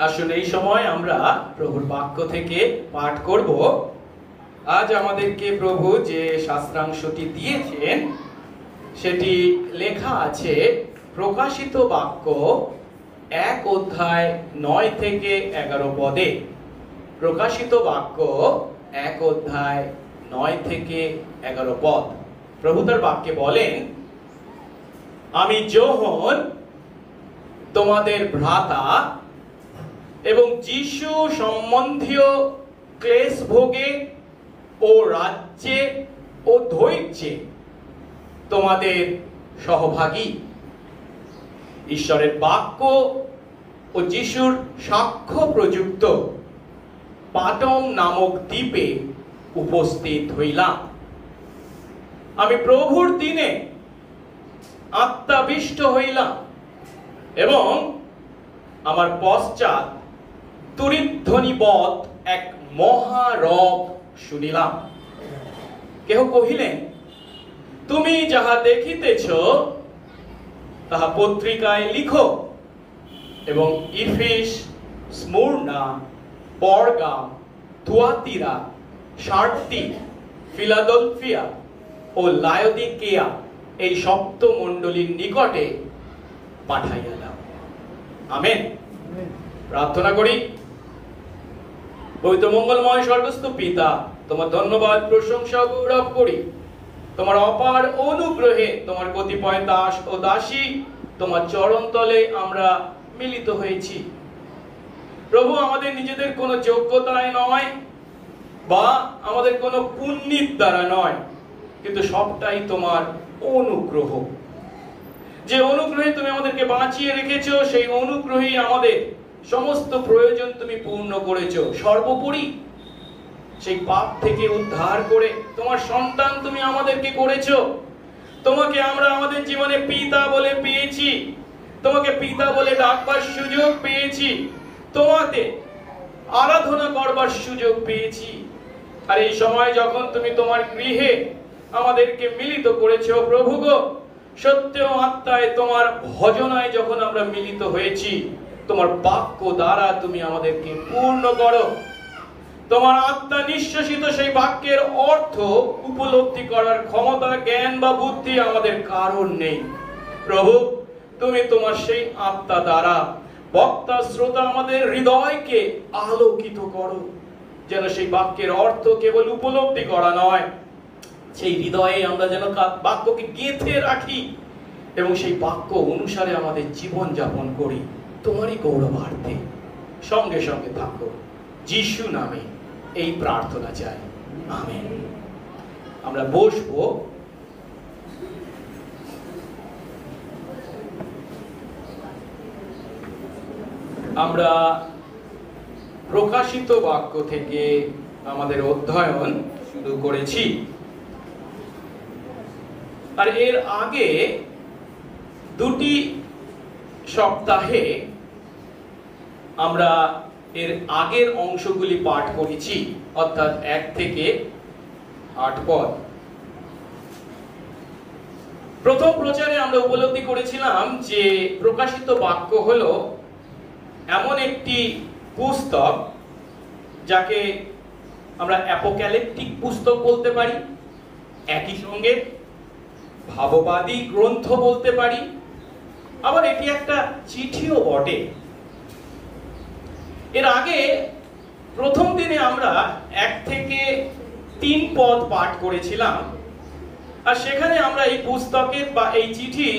আসলে এই সময় আমরা প্রভুর বাক্য থেকে পাঠ করব। আজ আমাদেরকে প্রভু যে শাস্ত্রাংশটি দিয়েছেন সেটি লেখা আছে প্রকাশিত বাক্য 1 অধ্যায় 9 থেকে 11 পদে। প্রকাশিত বাক্য 1 অধ্যায় 9 থেকে 11 পদ। প্রভু তার বাক্যে বলেন, আমি যোহন তোমাদের ভ্রাতা এবং যিশু সম্বন্ধীয় ক্লেশ ভোগে ও রাজ্যে ও ধৈর্যে তোমাদের সহভাগী, ঈশ্বরের বাক্য ও যিশুর সাক্ষ্য প্রযুক্ত পাটম নামক দ্বীপে উপস্থিত হইলাম। আমি প্রভুর দিনে আত্মাবিষ্ট হইলাম এবং আমার পশ্চাৎ তুরিধ্বনিবৎ এক মহারব শুনিলাম। কেহ কহিলেন, তুমি যাহা দেখিতেছ তাহা পত্রিকায় লিখো এবং ইফিস, স্মুর্না, পরগাম, থুয়াতিরা, সার্দি, ফিলাদেলফিয়া ও লায়োদিকেয়া এই সপ্ত মণ্ডলীর নিকটে পাঠাইয়া দাও। আমেন। প্রার্থনা করি। পবিত্র মঙ্গলময় স্বর্গস্থ পিতা, তোমার ধন্যবাদ, প্রশংসা, গৌরব করি তোমার অপার অনুগ্রহে। তোমার কতিপয় দাস ও দাসী তোমার চরণ তলে আমরা মিলিত হয়েছি। প্রভু, আমাদের নিজেদের কোনো যোগ্যতায় নয় বা আমাদের কোনো পুণ্যের দ্বারা নয়, কিন্তু সবটাই তোমার অনুগ্রহ। যে অনুগ্রহে তুমি আমাদেরকে বাঁচিয়ে রেখেছো, সেই অনুগ্রহেই আমাদের সমস্ত প্রয়োজন তুমি পূর্ণ করেছো। সর্বোপরি সেই পাপ থেকে উদ্ধার করে তোমার সন্তান তুমি আমাদেরকে করেছো। তোমাকে আমরা আমাদের জীবনে পিতা বলে পেয়েছি, তোমাকে পিতা বলে ডাকবার সুযোগ পেয়েছি, তোমাকে আরাধনা করবার সুযোগ পেয়েছি। আর এই সময় যখন তুমি তোমার গৃহে আমাদেরকে মিলিত করেছো প্রভু গো, সত্য আত্মায় তোমার ভজনায় যখন আমরা মিলিত হয়েছি, তোমার বাক্য দ্বারা তুমি আমাদেরকে পূর্ণ করো। তোমার আত্মা নিঃশ্বাসিত সেই বাক্যের অর্থ উপলব্ধি করার ক্ষমতা, জ্ঞান বা বুদ্ধি আমাদের কারণ নেই। প্রভু, তুমি তোমার সেই আত্মা দ্বারা বক্তা শ্রোতা আমাদের হৃদয়কে আলোকিত করো, যেন সেই বাক্যের অর্থ কেবল উপলব্ধি করা নয়, সেই হৃদয়ে আমরা যেন বাক্যকে গেঁথে রাখি এবং সেই বাক্য অনুসারে আমাদের জীবন যাপন করি। তোমারই গৌরবার্থে সঙ্গে সঙ্গে থাকো। যিশু নামে এই প্রার্থনা চাই, আমেন। আমরা বসবো। আমরা প্রকাশিত বাক্য থেকে আমাদের অধ্যয়ন শুরু করেছি। আর এর আগে দুটি সপ্তাহে আমরা এর আগের অংশগুলি পাঠ করেছি, অর্থাৎ 1 থেকে 8 পদ। প্রথম প্রচারে আমরা উপলব্ধি করেছিলাম যে প্রকাশিত বাক্য হলো এমন একটি পুস্তক যাকে আমরা অ্যাপোক্যালিপটিক পুস্তক বলতে পারি, একই সঙ্গে ভাববাদী গ্রন্থ বলতে পারি, আবার এটি একটা চিঠিও বটে। এর আগে প্রথম দিনে আমরা 1 থেকে 3 পদ পাঠ করেছিলাম, আর সেখানে আমরা এই পুস্তকের বা এই চিঠির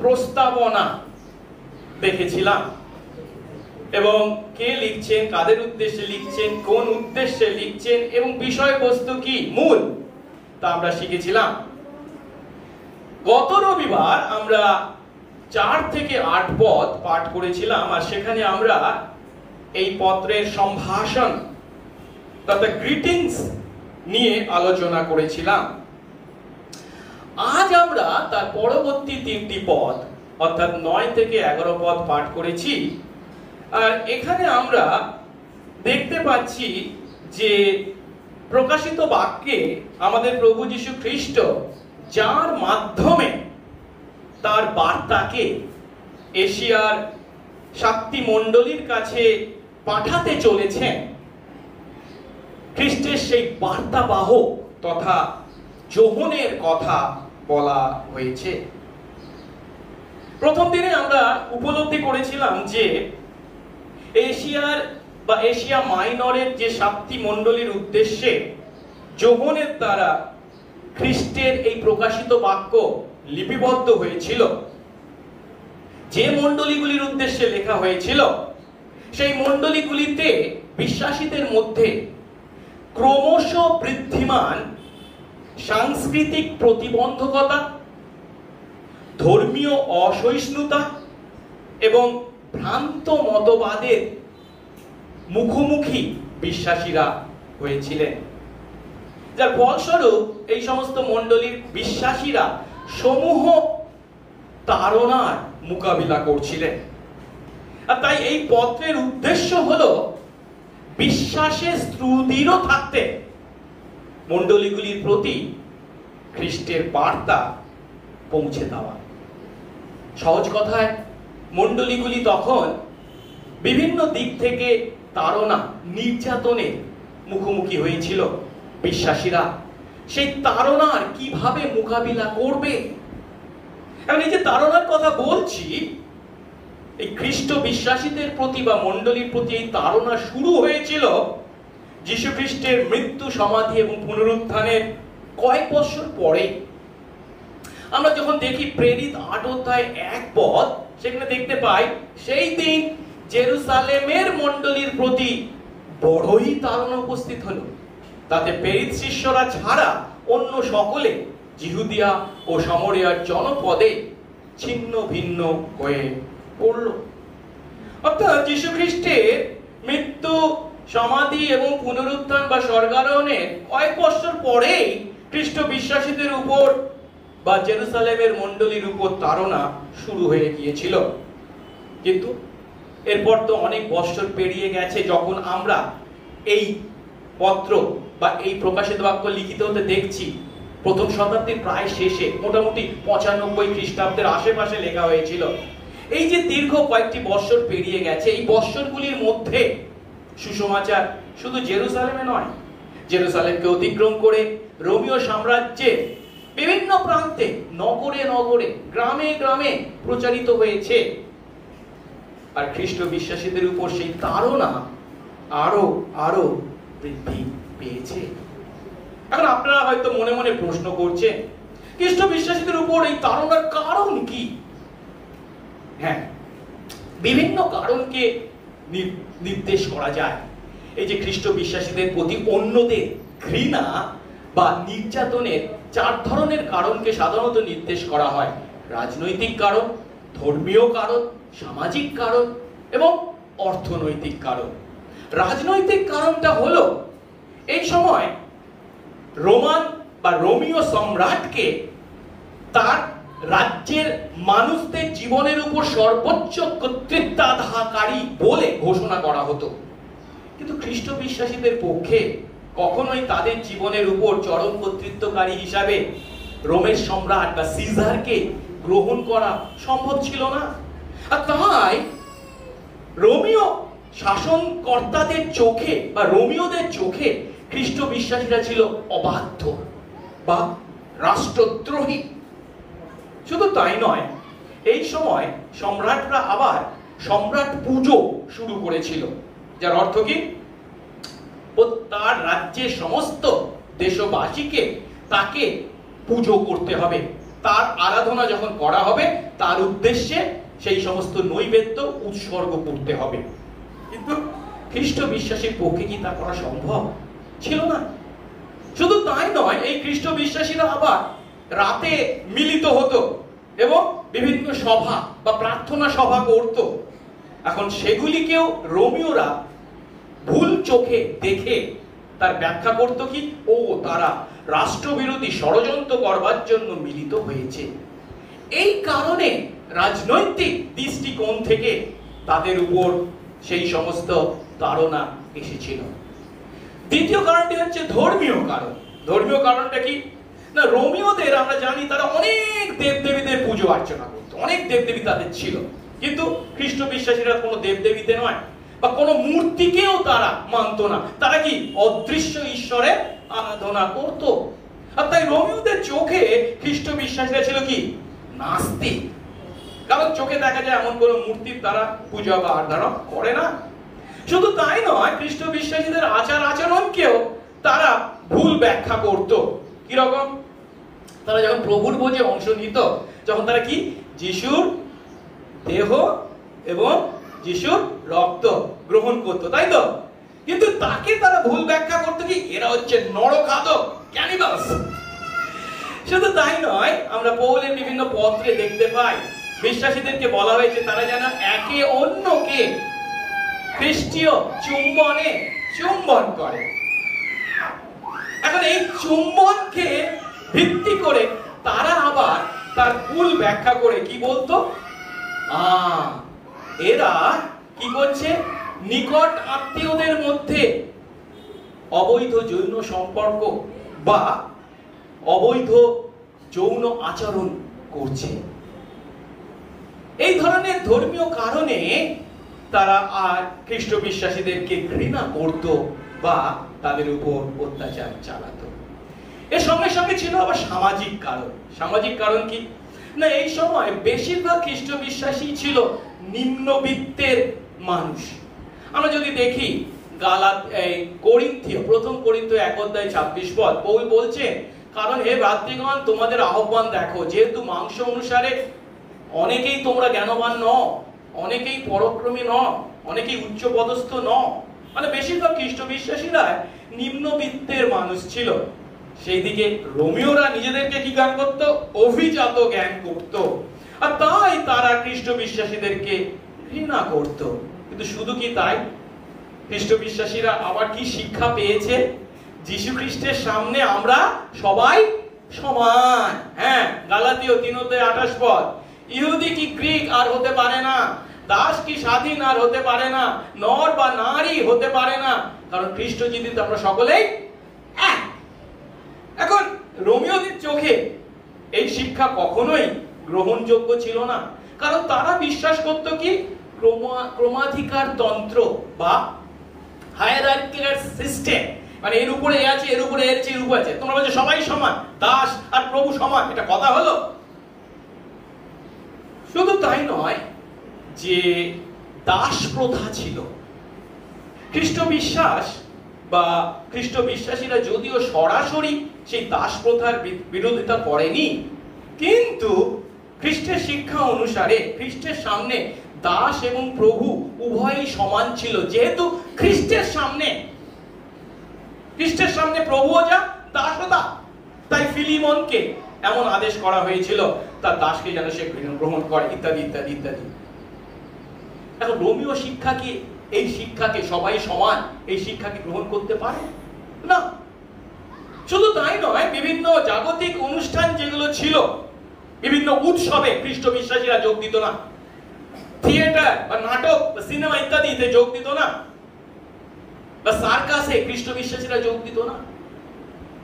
প্রস্তাবনা দেখেছিলাম এবং কে লিখছেন, কাদের উদ্দেশ্যে লিখছেন, কোন উদ্দেশ্যে লিখছেন এবং বিষয়বস্তু কি, মূল তা আমরা শিখেছিলাম। গত রবিবার আমরা 4 থেকে 8 পদ পাঠ করেছিলাম, আর সেখানে আমরা এই পত্রের সম্ভাষণ তথা গ্রিটিংস নিয়ে আলোচনা করেছিলাম। আজ আমরা তার পরবর্তী 3টি পদ অর্থাৎ 9 থেকে 11 পদ পাঠ করেছি। আর এখানে আমরা দেখতে পাচ্ছি যে প্রকাশিত বাক্যে আমাদের প্রভু যীশু খ্রিস্ট যার মাধ্যমে তার বার্তাকে এশিয়ার 7টি মণ্ডলীর কাছে পাঠাতে চলেছেন খ্রিস্টের সেই বার্তাবাহক তথা যোহনের কথা বলা হয়েছে। প্রথম দিনে আমরা উপলব্ধি করেছিলাম যে এশিয়া মাইনরের যে 7টি মণ্ডলীর উদ্দেশ্যে যোহনের দ্বারা খ্রিস্টের এই প্রকাশিত বাক্য লিপিবদ্ধ হয়েছিল। যে মণ্ডলীগুলির উদ্দেশ্যে লেখা হয়েছিল সেই মণ্ডলীগুলিতে বিশ্বাসীদের মধ্যে ক্রমশ বৃদ্ধিমান সাংস্কৃতিক প্রতিবন্ধকতা, ধর্মীয় অসহিষ্ণুতা এবং ভ্রান্ত মতবাদের মুখোমুখি বিশ্বাসীরা হয়েছিলেন, যার ফলস্বরূপ এই সমস্ত মণ্ডলীর বিশ্বাসীরা সমূহ তাড়নার মোকাবিলা করছিলেন। আর তাই এই পত্রের উদ্দেশ্য হলো বিশ্বাসে সুদৃঢ় থাকতে মণ্ডলীগুলির প্রতি খ্রিস্টের বার্তা পৌঁছে দেওয়া। সহজ কথায় মণ্ডলীগুলি তখন বিভিন্ন দিক থেকে তাড়না, নির্যাতনের মুখোমুখি হয়েছিল। বিশ্বাসীরা সেই তাড়নার কিভাবে মোকাবিলা করবে, এখন এই যে তাড়নার কথা বলছি, এই খ্রিস্ট বিশ্বাসীদের প্রতি বা মণ্ডলীর প্রতি এই তাড়না শুরু হয়েছিল যীশু খ্রিস্টের মৃত্যু, সমাধি এবং পুনরুত্থানের কয়েক বছর পরে। আমরা যখন দেখি প্রেরিত 8 অধ্যায় 1 পদ, সেখানে দেখতে পাই সেই দিন জেরুসালেমের মণ্ডলীর প্রতি বড়ই তাড়না উপস্থিত হলো। তাতে প্রেরিত শিষ্যরা ছাড়া অন্য সকলে জিহুদিয়া ও সামরিয়ার জনপদে ছিন্ন ভিন্ন হয়ে পড়ল। অর্থাৎ যীশু খ্রিস্টের মৃত্যু, সমাধি এবং পুনরুত্থান বা স্বর্গারোহণের কয়েক বছর পরেই খ্রিস্ট বিশ্বাসীদের উপর বা জেরুসালেমের মণ্ডলীর উপর তাড়না শুরু হয়ে গিয়েছিল। কিন্তু এরপর তো অনেক বছর পেরিয়ে গেছে, যখন আমরা এই পত্র বা এই প্রকাশিত বাক্য লিখিত হতে দেখছি প্রথম শতাব্দীর প্রায় শেষে, মোটামুটি 95 খ্রিস্টাব্দের আশেপাশে লেখা হয়েছিল। এই যে দীর্ঘ কয়েকটি বছর পেরিয়ে গেছে, এই বছরগুলির মধ্যে সুসমাচার শুধু জেরুসালেমে নয়, জেরুসালেমকে অতিক্রম করে রোমীয় সাম্রাজ্যের বিভিন্ন প্রান্তে, নগরে নগরে, গ্রামে গ্রামে প্রচারিত হয়েছে। আর খ্রিস্ট বিশ্বাসীদের উপর সেই তাড়না আরো আরো বৃদ্ধি পেয়েছে। এখন আপনারা হয়তো মনে মনে প্রশ্ন করছেন, খ্রিস্ট বিশ্বাসীদের উপর এই তাড়নার কারণ কি? হ্যাঁ, বিভিন্ন কারণকে নির্দেশ করা যায়। এই যে খ্রিস্ট বিশ্বাসীদের প্রতি অন্যদের ঘৃণা বা নির্যাতনের 4 ধরনের কারণকে সাধারণত নির্দেশ করা হয়: রাজনৈতিক কারণ, ধর্মীয় কারণ, সামাজিক কারণ এবং অর্থনৈতিক কারণ। রাজনৈতিক কারণটা হলো এই সময় রোমান বা রোমীয় সম্রাটকে তার রাজ্যের মানুষদের জীবনের উপর সর্বোচ্চ কর্তৃত্বাধারী বলে ঘোষণা করা হতো। কিন্তু খ্রিস্ট বিশ্বাসীদের পক্ষে কখনোই তাদের জীবনের উপর চরম কর্তৃত্বকারী হিসাবে রোমের সম্রাট বা সিজারকে গ্রহণ করা সম্ভব ছিল না। আর তাই রোমীয় শাসনকর্তাদের চোখে বা রোমীয়দের চোখে খ্রিস্ট বিশ্বাসীরা ছিল অবাধ্য বা রাষ্ট্রদ্রোহী। শুধু তাই নয়, এই সময় সম্রাটরা আবার সম্রাট পুজো শুরু করেছিল, যার অর্থ কি তার রাজ্যের সমস্ত দেশবাসীকে তাকে পুজো করতে হবে, তার আরাধনা যখন করা হবে তার উদ্দেশ্যে সেই সমস্ত নৈবেদ্য উৎসর্গ করতে হবে। কিন্তু খ্রিস্ট বিশ্বাসীর পক্ষে কি তা করা সম্ভব ছিল না। শুধু তাই নয়, এই খ্রিস্ট বিশ্বাসীরা আবার রাতে মিলিত হতো এবং বিভিন্ন সভা বা প্রার্থনা সভা করত। এখন সেগুলিকেও রোমীয়রা ভুল চোখে দেখে তার ব্যাখ্যা করত কি, ও তারা রাষ্ট্রবিরোধী ষড়যন্ত্র করবার জন্য মিলিত হয়েছে। এই কারণে রাজনৈতিক দৃষ্টিকোণ থেকে তাদের উপর সেই সমস্ত তাড়না এসেছিল। দ্বিতীয় কারণটি হচ্ছে ধর্মীয় কারণ। ধর্মীয় কারণটা কি না, রোমীয়দের আমরা জানি তারা অনেক দেবদেবীদের পুজো অর্চনা করতো, অনেক দেবদেবী তাদের ছিল। কিন্তু খ্রিস্ট বিশ্বাসীরা কোনো দেবদেবীতে নয় বা কোনো মূর্তি মূর্তিকেও তারা মানত না, তারা কি অদৃশ্য ঈশ্বরের আরাধনা করত। আর তাই রোমীয়দের চোখে খ্রিস্ট বিশ্বাসীরা ছিল কি নাস্তিক, কারণ চোখে দেখা যায় এমন কোন মূর্তির তারা পূজা বা আরাধনা করে না। শুধু তাই নয়, খ্রিস্ট বিশ্বাসীদের আচার আচরণকেও তারা ভুল ব্যাখ্যা করত। কিরকম? তারা যখন প্রভুর ভোজে অংশ নিত, যখন তারা কি যিশুর দেহ এবং যিশুর রক্ত গ্রহণ করত, তাই তো? কিন্তু তাকে তারা ভুল ব্যাখ্যা করতো কি এরা হচ্ছে নরখাদক, ক্যানিবালস। শুধু তাই নয়, আমরা পৌলের বিভিন্ন পত্রে দেখতে পাই বিশ্বাসীদেরকে বলা হয়েছে তারা যেন একে অন্যকে খ্রিস্টীয় চুম্বনে চুম্বন করে। এখন এই চুম্বনকে ভিত্তি করে তারা আবার তার ভুল ব্যাখ্যা করে কি বলতো, এরা কি করছে, নিকট আত্মীয়দের মধ্যে অবৈধ যৌন সম্পর্ক বা অবৈধ যৌন আচরণ করছে। এই ধরনের ধর্মীয় কারণে তারা আর খ্রিস্ট বিশ্বাসীদেরকে ঘৃণা করত বা তাদের উপর অত্যাচার চালাতো। এর সঙ্গে সঙ্গে ছিল আবার সামাজিক কারণ। সামাজিক কারণ কি না, এই সময় বেশিরভাগ খ্রিস্ট বিশ্বাসী ছিল নিম্নবিত্তের মানুষ। আমরা যদি দেখি করিন্থীয়, প্রথম করিন্থীয় 1:26 পৌল বলছে, কারণ হে ভ্রাতৃগণ তোমাদের আহ্বান দেখো, যেহেতু মাংস অনুসারে অনেকেই তোমরা জ্ঞানবান নও, অনেকেই পরাক্রমী নও, অনেকেই উচ্চ পদস্থ নও, মানে বেশিরভাগ খ্রিস্ট বিশ্বাসীরা নিম্নবিত্তের মানুষ ছিল। সেই দিকে রোমীয়রা নিজেদেরকে কি জ্ঞান করত, অভিজাত জ্ঞান করত, আর তাই তারা খ্রিস্ট বিশ্বাসীদেরকে ঘৃণা করত। কিন্তু শুধু কি তাই, খ্রিস্ট বিশ্বাসীরা আবার কি শিক্ষা পেয়েছে, যীশু খ্রিস্টের সামনে আমরা সবাই সমান। হ্যাঁ, গালাতীয় 3:28 ইহুদি কি গ্রিক আর হতে পারে না, দাস কি স্বাধীন আর হতে পারে না, নর বা নারী হতে পারে না, কারণ খ্রিস্ট জীবিত আমরা সকলেই এক। এখন রোমীয়দের চোখে এই শিক্ষা কখনোই গ্রহণযোগ্য ছিল না, কারণ তারা বিশ্বাস করত কি ক্রমাধিকার তন্ত্র বা হায়ারার্কিক্যাল সিস্টেম, মানে এর উপরে এ আছে, এর উপরে এর চেয়ে এর উপরে আছে। তোমরা বলছো সবাই সমান, দাস আর প্রভু সমান, এটা কথা হলো? শুধু তাই নয়, যে দাস প্রথা ছিল। খ্রিস্ট বিশ্বাস বা খ্রিস্ট বিশ্বাসীরা যদিও সরাসরি সেই দাস প্রথার বিরোধিতা করেনি, কিন্তু খ্রিস্টের শিক্ষা অনুসারে খ্রিস্টের সামনে দাস এবং প্রভু উভয়ই সমান ছিল। যেহেতু খ্রিস্টের সামনে প্রভুও যা, দাসও তা, তাই ফিলিমনকে এমন আদেশ করা হয়েছিল তার দাসকে যেন সে গ্রহণ করে, ইত্যাদি ইত্যাদি ইত্যাদি। এখন রোমীয় শিক্ষা কি এই শিক্ষাকে, সবাই সমান, এই শিক্ষাকে গ্রহণ করতে পারে না? শুধু তাই নয়, বিভিন্ন জাগতিক অনুষ্ঠান যেগুলো ছিল, বিভিন্ন উৎসবে খ্রিস্ট বিশ্বাসীরা যোগ দিত না, থিয়েটার বা নাটক বা সিনেমা ইত্যাদিতে যোগ দিত না, বা সার্কাসে খ্রিস্ট বিশ্বাসীরা যোগ দিত না।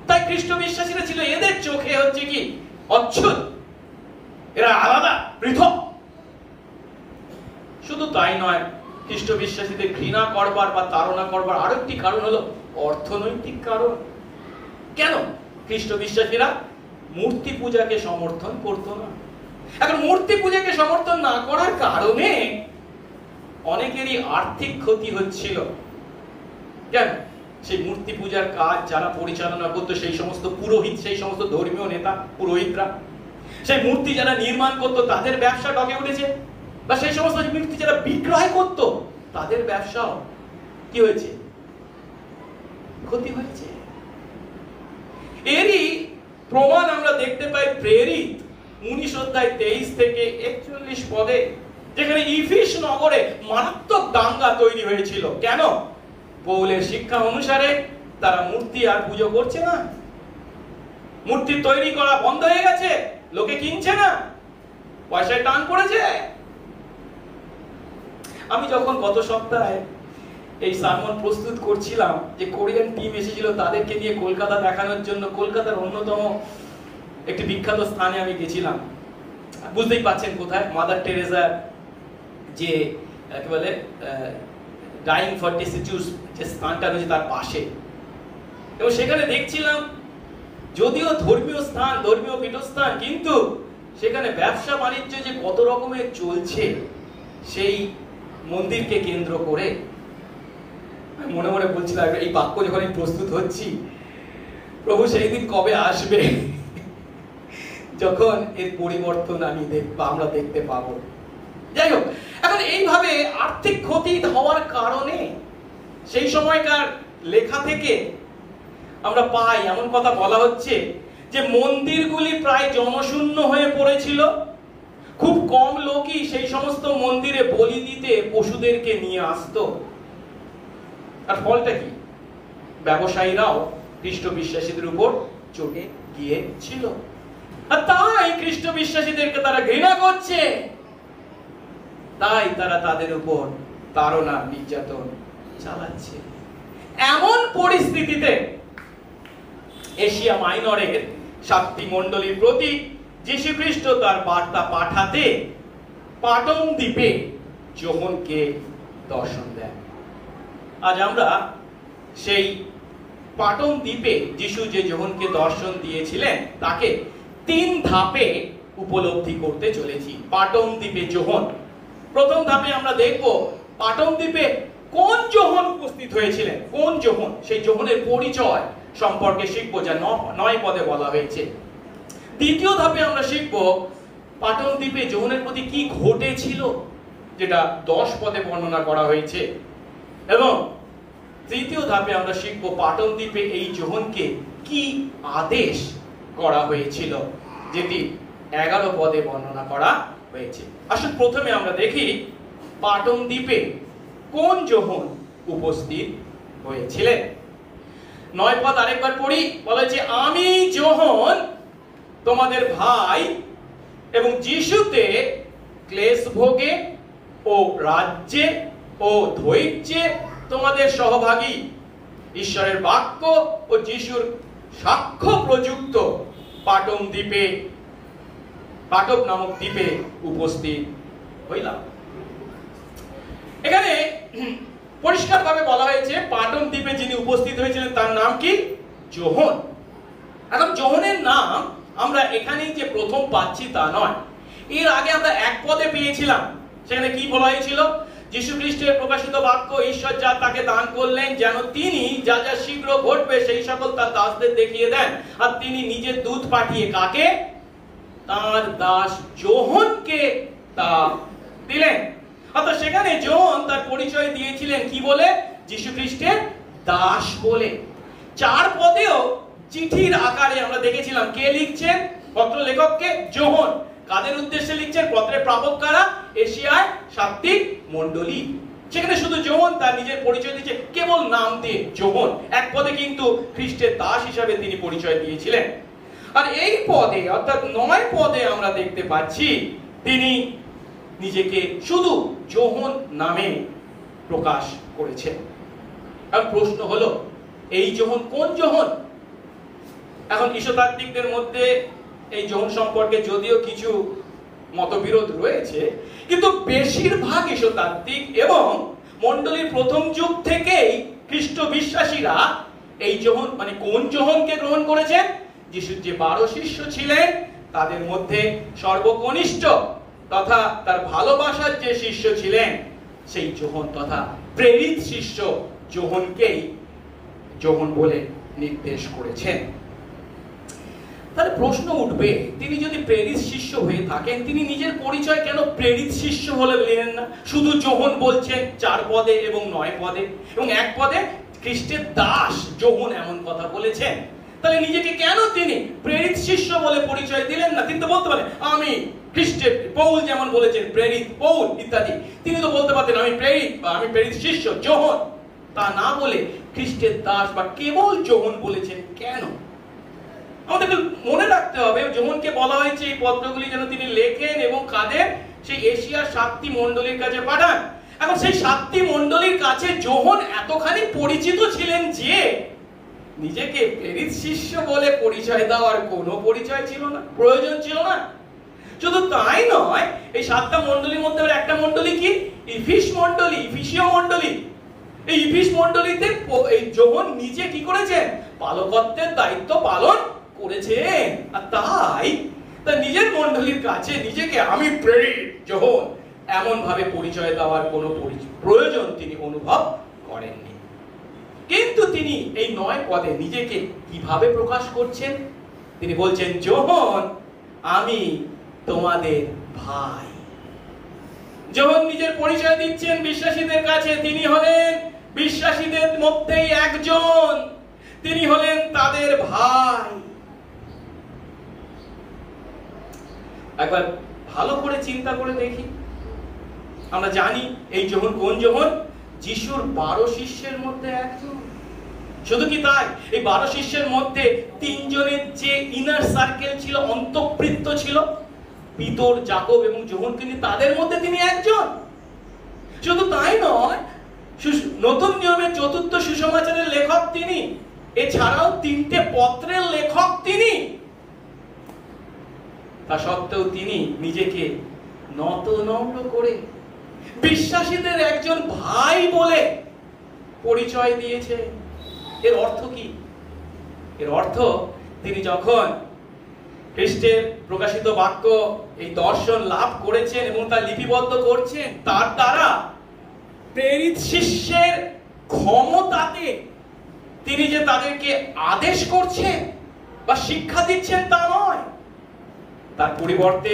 তাই খ্রিস্ট বিশ্বাসীরা ছিল এদের চোখে হচ্ছে কি অচ্ছুত, এরা আলাদা, পৃথক। শুধু তাই নয়, খ্রিস্ট বিশ্বাসীদের ঘৃণা করবার বা তাড়না করবার আরেকটি কারণ হলো অর্থনৈতিক কারণ। কেন? খ্রিস্ট বিশ্বাসীরা মূর্তি পূজাকে সমর্থন করত না। এখন মূর্তি পূজাকে সমর্থন না করার কারণে অনেকেরই আর্থিক ক্ষতি হচ্ছিল। কেন? সেই মূর্তি পূজার কাজ যারা পরিচালনা করতো, সেই সমস্ত পুরোহিত, সেই সমস্ত ধর্মীয় নেতা পুরোহিতরা, সেই মূর্তি যারা নির্মাণ করতো তাদের ব্যবসা ডগে উঠেছে, বা সেই সমস্ত মূর্তি যারা বিক্রয় করতো তাদের ব্যবসাও কি হয়েছে, ক্ষতি হয়েছে। এরই প্রমাণ আমরা দেখতে পাই প্রেরিত 19:23-41 যেখানে ইফিস নগরে মারাত্মক দাঙ্গা তৈরি হয়েছিল। কেন? পৌলের শিক্ষা অনুসারে তারা মূর্তি আর পুজো করছে না, মূর্তি তৈরি করা বন্ধ হয়ে গেছে, লোকে কিনছে না, পয়সায় টান পড়েছে। আমি যখন গত সপ্তাহে এই সার্মন প্রস্তুত করছিলাম, যে কোরিয়ান টিম এসেছিল তাদেরকে নিয়ে কলকাতা দেখানোর জন্য, কলকাতার অন্যতম একটি বিখ্যাত স্থানে আমি গেছিলাম। বুঝতেই পাচ্ছেন কোথায়, মাদার টেরেসার যে কি বলে ডাইং ফর টেসিটিউস যে স্থানটা রয়েছে তার পাশে, এবং সেখানে দেখছিলাম যদিও ধর্মীয় স্থান, ধর্মীয় পীঠস্থান, কিন্তু সেখানে ব্যবসা বাণিজ্য যে কত রকমের চলছে সেই মন্দিরকে কেন্দ্র করে। আমি মনে মনে বলছিলাম এই বাক্য যখন আমি প্রস্তুত হচ্ছি, প্রভু সেই দিন কবে আসবে যখন এর পরিবর্তন আমরা দেখতে পাবো। যাই হোক, এখন এইভাবে আর্থিক ক্ষতি হওয়ার কারণে সেই সময়কার লেখা থেকে আমরা পাই এমন কথা বলা হচ্ছে যে মন্দিরগুলি প্রায় জনশূন্য হয়ে পড়েছিল। খুব কম লোকই সেই সমস্ত মন্দিরে বলি দিতে পশুদেরকে নিয়ে আসতো। আর ফলটা কি? ব্যবসায়ীরাও খ্রিস্ট বিশ্বাসীদের উপর চটে গিয়েছিল, আর তাই খ্রিস্ট বিশ্বাসীদেরকে তারা ঘৃণা করছে, তাই তারা তাদের উপর তাড়না নির্যাতন চালাচ্ছে। এমন পরিস্থিতিতে এশিয়া মাইনরের 7টি মণ্ডলীর প্রতি যীশু খ্রিস্ট তার বার্তা পাঠাতে পাটন দ্বীপে যোহনকে দর্শন দেন। আজ আমরা সেই পাটন দ্বীপে যিশু যে যোহনকে দর্শন দিয়েছিলেন তাকে 3 ধাপে উপলব্ধি করতে চলেছি। পাটন দ্বীপে যোহন, প্রথম ধাপে আমরা দেখব পাটন দ্বীপে কোন যোহন উপস্থিত হয়েছিলেন, কোন যোহন, সেই যোহনের পরিচয় সম্পর্কে শিখব, যা 9 পদে বলা হয়েছে। দ্বিতীয় ধাপে আমরা শিখব পাটন দ্বীপে যোহনের প্রতি কি ঘটেছিল, যেটা 10 পদে বর্ণনা করা হয়েছে। এবং তৃতীয় ধাপে আমরা শিখব পাটন দ্বীপে এই যোহনকে কি আদেশ করা হয়েছিল, যেটি 11 পদে বর্ণনা করা হয়েছে। আসলে প্রথমে আমরা দেখি পাটন দ্বীপে কোন যোহন উপস্থিত হয়েছিলেন। 9 পদ আরেকবার পড়ি। বলা হয়েছে, আমি যোহন তোমাদের ভাই এবং যিশুতে ক্লেশ ভোগে ও রাজ্যে ও ধৈর্যে তোমাদের সহভাগী, ঈশ্বরের বাক্য ও যিশুর সাক্ষ্য প্রযুক্ত পাটন দ্বীপে, পাটক নামক দ্বীপে উপস্থিত হইলাম। এখানে পরিষ্কারভাবে বলা হয়েছে পাটন দ্বীপে যিনি উপস্থিত হয়েছিলেন তার নাম কি? যোহন। এখন যোহনের নাম আমরা এখানেই যে প্রথম পাচ্ছি তা নয়, এর আগে আমরা 1 পদে পেয়েছিলাম। সেখানে কি বলা হয়েছিল? যীশু খ্রিস্টের প্রকাশিত বাক্য ঈশ্বর যা তাকে দান করলেন যেন তিনি যা যা শীঘ্র ঘটবে সেই সকল তার দাসদের দেখিয়ে দেন, আর তিনি নিজের দূত পাঠিয়ে কাকে? তার দাস যোহনকে তা দিলেন। অর্থাৎ সেখানে যোহন তার পরিচয় দিয়েছিলেন কি বলে? যীশু খ্রিস্টের দাস বলে। 4 পদেও চিঠির আকারে আমরা দেখেছিলাম কে লিখছেন? পত্র লেখককে? যোহন। কাদের উদ্দেশ্যে লিখছেন? পত্রের প্রাপক কারা? এশিয়ায় 7টি মণ্ডলী। সেখানে শুধু যোহন তার নিজের পরিচয় দিচ্ছে কেবল নাম দিয়ে, যোহন। 1 পদে কিন্তু খ্রিস্টের দাস হিসাবে তিনি পরিচয় দিয়েছিলেন। আর এই পদে অর্থাৎ 9 পদে আমরা দেখতে পাচ্ছি তিনি নিজেকে শুধু যোহন নামে প্রকাশ করেছেন। আর প্রশ্ন হলো, এই যোহন কোন যোহন? এখন ঈশ্বরতাত্ত্বিকদের মধ্যে এই যোহন সম্পর্কে যদিও কিছু মতবিরোধ রয়েছে, কিন্তু বেশিরভাগ ঈশ্বরতাত্ত্বিক এবং মণ্ডলীর প্রথম যুগ থেকেই খ্রিস্ট বিশ্বাসীরা এই যোহন মানে কোন যোহনকে গ্রহণ করেছেন? যিশুর যে 12 শিষ্য ছিলেন তাদের মধ্যে সর্বকনিষ্ঠ তথা তার ভালোবাসার যে শিষ্য ছিলেন সেই যোহন তথা প্রেরিত শিষ্য যোহনকেই যোহন বলে নির্দেশ করেছেন। তাহলে প্রশ্ন উঠবে, তিনি যদি প্রেরিত শিষ্য হয়ে থাকেন তিনি নিজের পরিচয় কেন প্রেরিত শিষ্য বলে নিলেন না? শুধু যোহন বলছেন 4 পদে এবং 9 পদে, এবং 1 পদে খ্রিস্টের দাস যোহন এমন কথা বলেছেন। তাহলে নিজেকে কেন তিনি প্রেরিত শিষ্য বলে পরিচয় দিলেন না? তিনি তো বলতে পারেন আমি খ্রিস্টের, পৌল যেমন বলেছেন প্রেরিত পৌল ইত্যাদি, তিনি তো বলতে পারতেন আমি প্রেরিত বা আমি প্রেরিত শিষ্য যোহন। তা না বলে খ্রিস্টের দাস বা কেবল যোহন বলেছেন কেন? আমাদের মনে রাখতে হবে যোহনকে বলা হয়েছে এই পত্রগুলি যেন তিনি লেখেন এবং কাদের? সেই এশিয়ার 7টি মণ্ডলীর কাছে পাঠান। এখন সেই 7টি মণ্ডলীর কাছে যোহন এতখানি পরিচিত ছিলেন যে নিজেকে প্রেরিত শিষ্য বলে পরিচয় দেওয়ার কোনো পরিচয় ছিল না, প্রয়োজন ছিল না। শুধু তাই নয়, এই 7টা মণ্ডলীর মধ্যে একটা মণ্ডলী কি? ইফিস মণ্ডলী, ইফিসীয় মণ্ডলী। এই ইফিস মণ্ডলীতে এই যোহন নিজে কি করেছেন? পালকত্বের দায়িত্ব পালন করেছেন। আর তাই নিজের মণ্ডলীর কাছে নিজেকে আমি প্রেরিত যোহন এমন ভাবে পরিচয় দেওয়ার কোনো প্রয়োজন তিনি অনুভব করেননি। কিন্তু তিনি এই 9 পদে নিজেকে কিভাবে প্রকাশ করছেন? তিনি বলছেন, যোহন আমি তোমাদের ভাই। যোহন নিজের পরিচয় দিচ্ছেন বিশ্বাসীদের কাছে। তিনি হলেন বিশ্বাসীদের মধ্যেই একজন, তিনি হলেন তাদের ভাই। একবার ভালো করে চিন্তা করে দেখি, আমরা জানি এই যোহন কোন যোহন? যিশুর 12 শিষ্যের মধ্যে একজন। শুধু কি তাই, এই 12 শিষ্যের মধ্যে 3 জনের যে ইনার সার্কেল ছিল, অন্তঃপৃত্ত ছিল, পিতর, যাকব এবং যোহন, কিন্তু তাদের মধ্যে তিনি একজন। শুধু তাই নয়, নতুন নিয়মের 4th সুসমাচারের লেখক তিনি, এছাড়াও 3টে পত্রের লেখক তিনি। তা সত্ত্বেও তিনি নিজেকে নত নম্র করে বিশ্বাসীদের একজন ভাই বলে পরিচয় দিয়েছে। এর অর্থ কি? এর অর্থ তিনি যখন খ্রিস্টের প্রকাশিত বাক্য এই দর্শন লাভ করেছেন এবং তা লিপিবদ্ধ করছেন, তার দ্বারা প্রেরিত শিষ্যের ক্ষমতাতে তিনি যে তাদেরকে আদেশ করছেন বা শিক্ষা দিচ্ছেন তা নয়। তার পরিবর্তে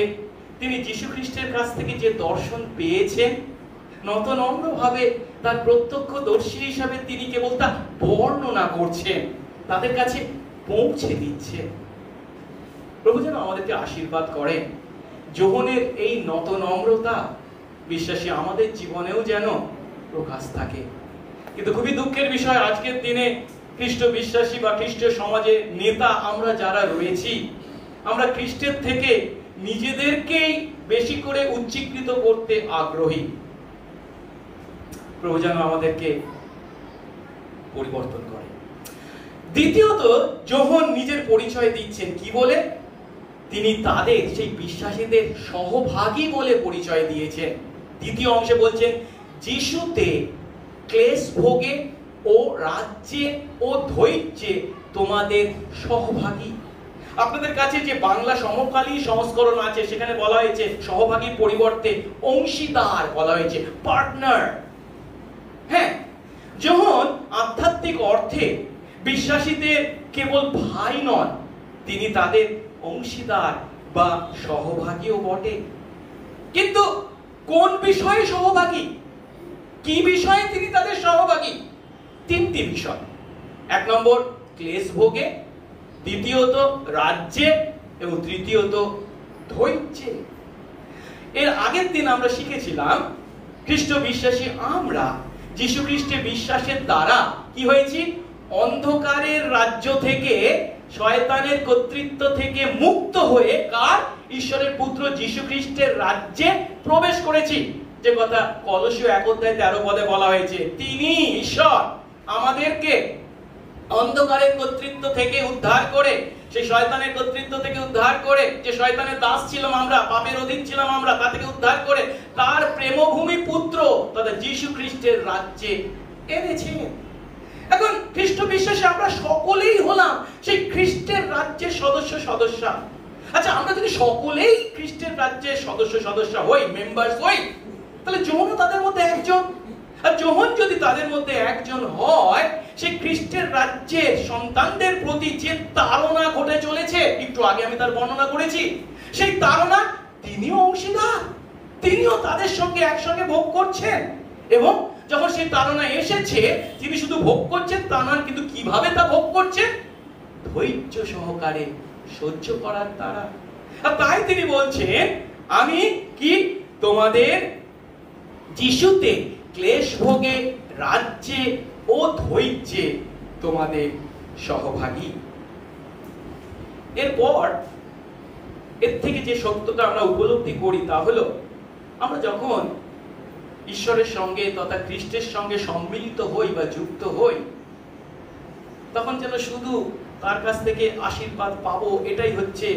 তিনি যীশু খ্রিস্টের কাছ থেকে যে দর্শন পেয়েছেন, নত নম্র ভাবে তার প্রত্যক্ষদর্শী হিসাবে তিনি কেবল তা বর্ণনা করছেন, তাদের কাছে পৌঁছে দিচ্ছেন। প্রভু যেন আমাদেরকে আশীর্বাদ করেন। যোহনের এই নত নম্রতা বিশ্বাসী আমাদের জীবনেও যেন প্রকাশ থাকে। কিন্তু খুবই দুঃখের বিষয়, আজকের দিনে খ্রিস্ট বিশ্বাসী বা খ্রিস্ট সমাজে নেতা আমরা যারা রয়েছি, আমরা খ্রিস্টের থেকে নিজেদেরকেই বেশি করে উচ্চীকৃত করতে আগ্রহী। প্রভু যেন আমাদেরকে পরিবর্তন করে। দ্বিতীয়ত, যোহন নিজের পরিচয় দিচ্ছেন কি বলে? তিনি তাদের, সেই বিশ্বাসীদের সহভাগী বলে পরিচয় দিয়েছেন। দ্বিতীয় অংশে বলছেন, যিশুতে ক্লেশ ভোগে ও রাজ্যে ও ধৈর্যে তোমাদের সহভাগী। আপনাদের কাছে যে বাংলা সমকালীন সংস্করণ আছে, সেখানে বলা হয়েছে সহভাগীর পরিবর্তে অংশীদার বলা হয়েছে, পার্টনার। হ্যাঁ, যোহন আধ্যাত্মিক অর্থে বিশ্বাসীদের কেবল ভাই নন, তিনি তাদের অংশীদার বা সহভাগীও বটে। কিন্তু কোন বিষয়ে সহভাগী? কি বিষয়ে তিনি তাদের সহভাগী? 3টি বিষয়। 1 নম্বর ক্লেশ ভোগে, দ্বিতীয়ত রাজ্যে এবং তৃতীয়ত ধৈর্যে। এর আগের দিন আমরা শিখেছিলাম খ্রিস্ট বিশ্বাসী আমরা যীশু খ্রিস্টে বিশ্বাসের দ্বারা কি হয়েছি? অন্ধকারের রাজ্য থেকে, শয়তানের কর্তৃত্ব থেকে মুক্ত হয়ে কার? ঈশ্বরের পুত্র যীশু খ্রিস্টের রাজ্যে প্রবেশ করেছি। যে কথা কলসীয় 1:13 পদে বলা হয়েছে, তিনি ঈশ্বর আমাদেরকে অন্ধকারের কর্তৃত্ব থেকে উদ্ধার করে, সেই শয়তানের কর্তৃত্ব থেকে উদ্ধার করে, যে শয়তানের দাস ছিলাম আমরা, পাপের অধীন ছিলাম আমরা, তা থেকে উদ্ধার করে তার প্রেমভূমি পুত্র তথা যীশু খ্রিস্টের রাজ্যে এনেছেন। এখন খ্রিস্ট বিশ্বাসী আমরা সকলেই হলাম সেই খ্রিস্টের রাজ্যের সদস্য। আচ্ছা, আমরা যদি সকলেই খ্রিস্টের রাজ্যের সদস্য হই, মেম্বার্স হই, তাহলে যোহনও তাদের মধ্যে একজন। আর যোহন যদি তাদের মধ্যে একজন হয়, সেই খ্রিস্টের রাজ্যের সন্তানদের প্রতি যে তাড়না ঘটে চলেছে, একটু আগে আমি তার বর্ণনা করেছি, সেই তাড়না তিনিও অংশীদার, তিনিও তাদের সঙ্গে একসঙ্গে ভোগ করছেন। এবং যখন সেই তাড়না এসেছে, তিনি শুধু ভোগ করছেন তা নয়, কিন্তু কিভাবে তা ভোগ করছেন? ধৈর্য সহকারে সহ্য করার দ্বারা। আর তাই তিনি বলছেন, আমি কি তোমাদের যিশুতে ক্লেশ ভোগে, রাজ্যে ও ধৈর্যে তোমাদের সহভাগী। এরপর এর থেকে যে সত্যটা আমরা উপলব্ধি করি তা হলো, আমরা যখন ঈশ্বরের সঙ্গে তথা খ্রিস্টের সঙ্গে সম্মিলিত হই বা যুক্ত হই, তখন যেন শুধু তার কাছ থেকে আশীর্বাদ পাবো এটাই হচ্ছে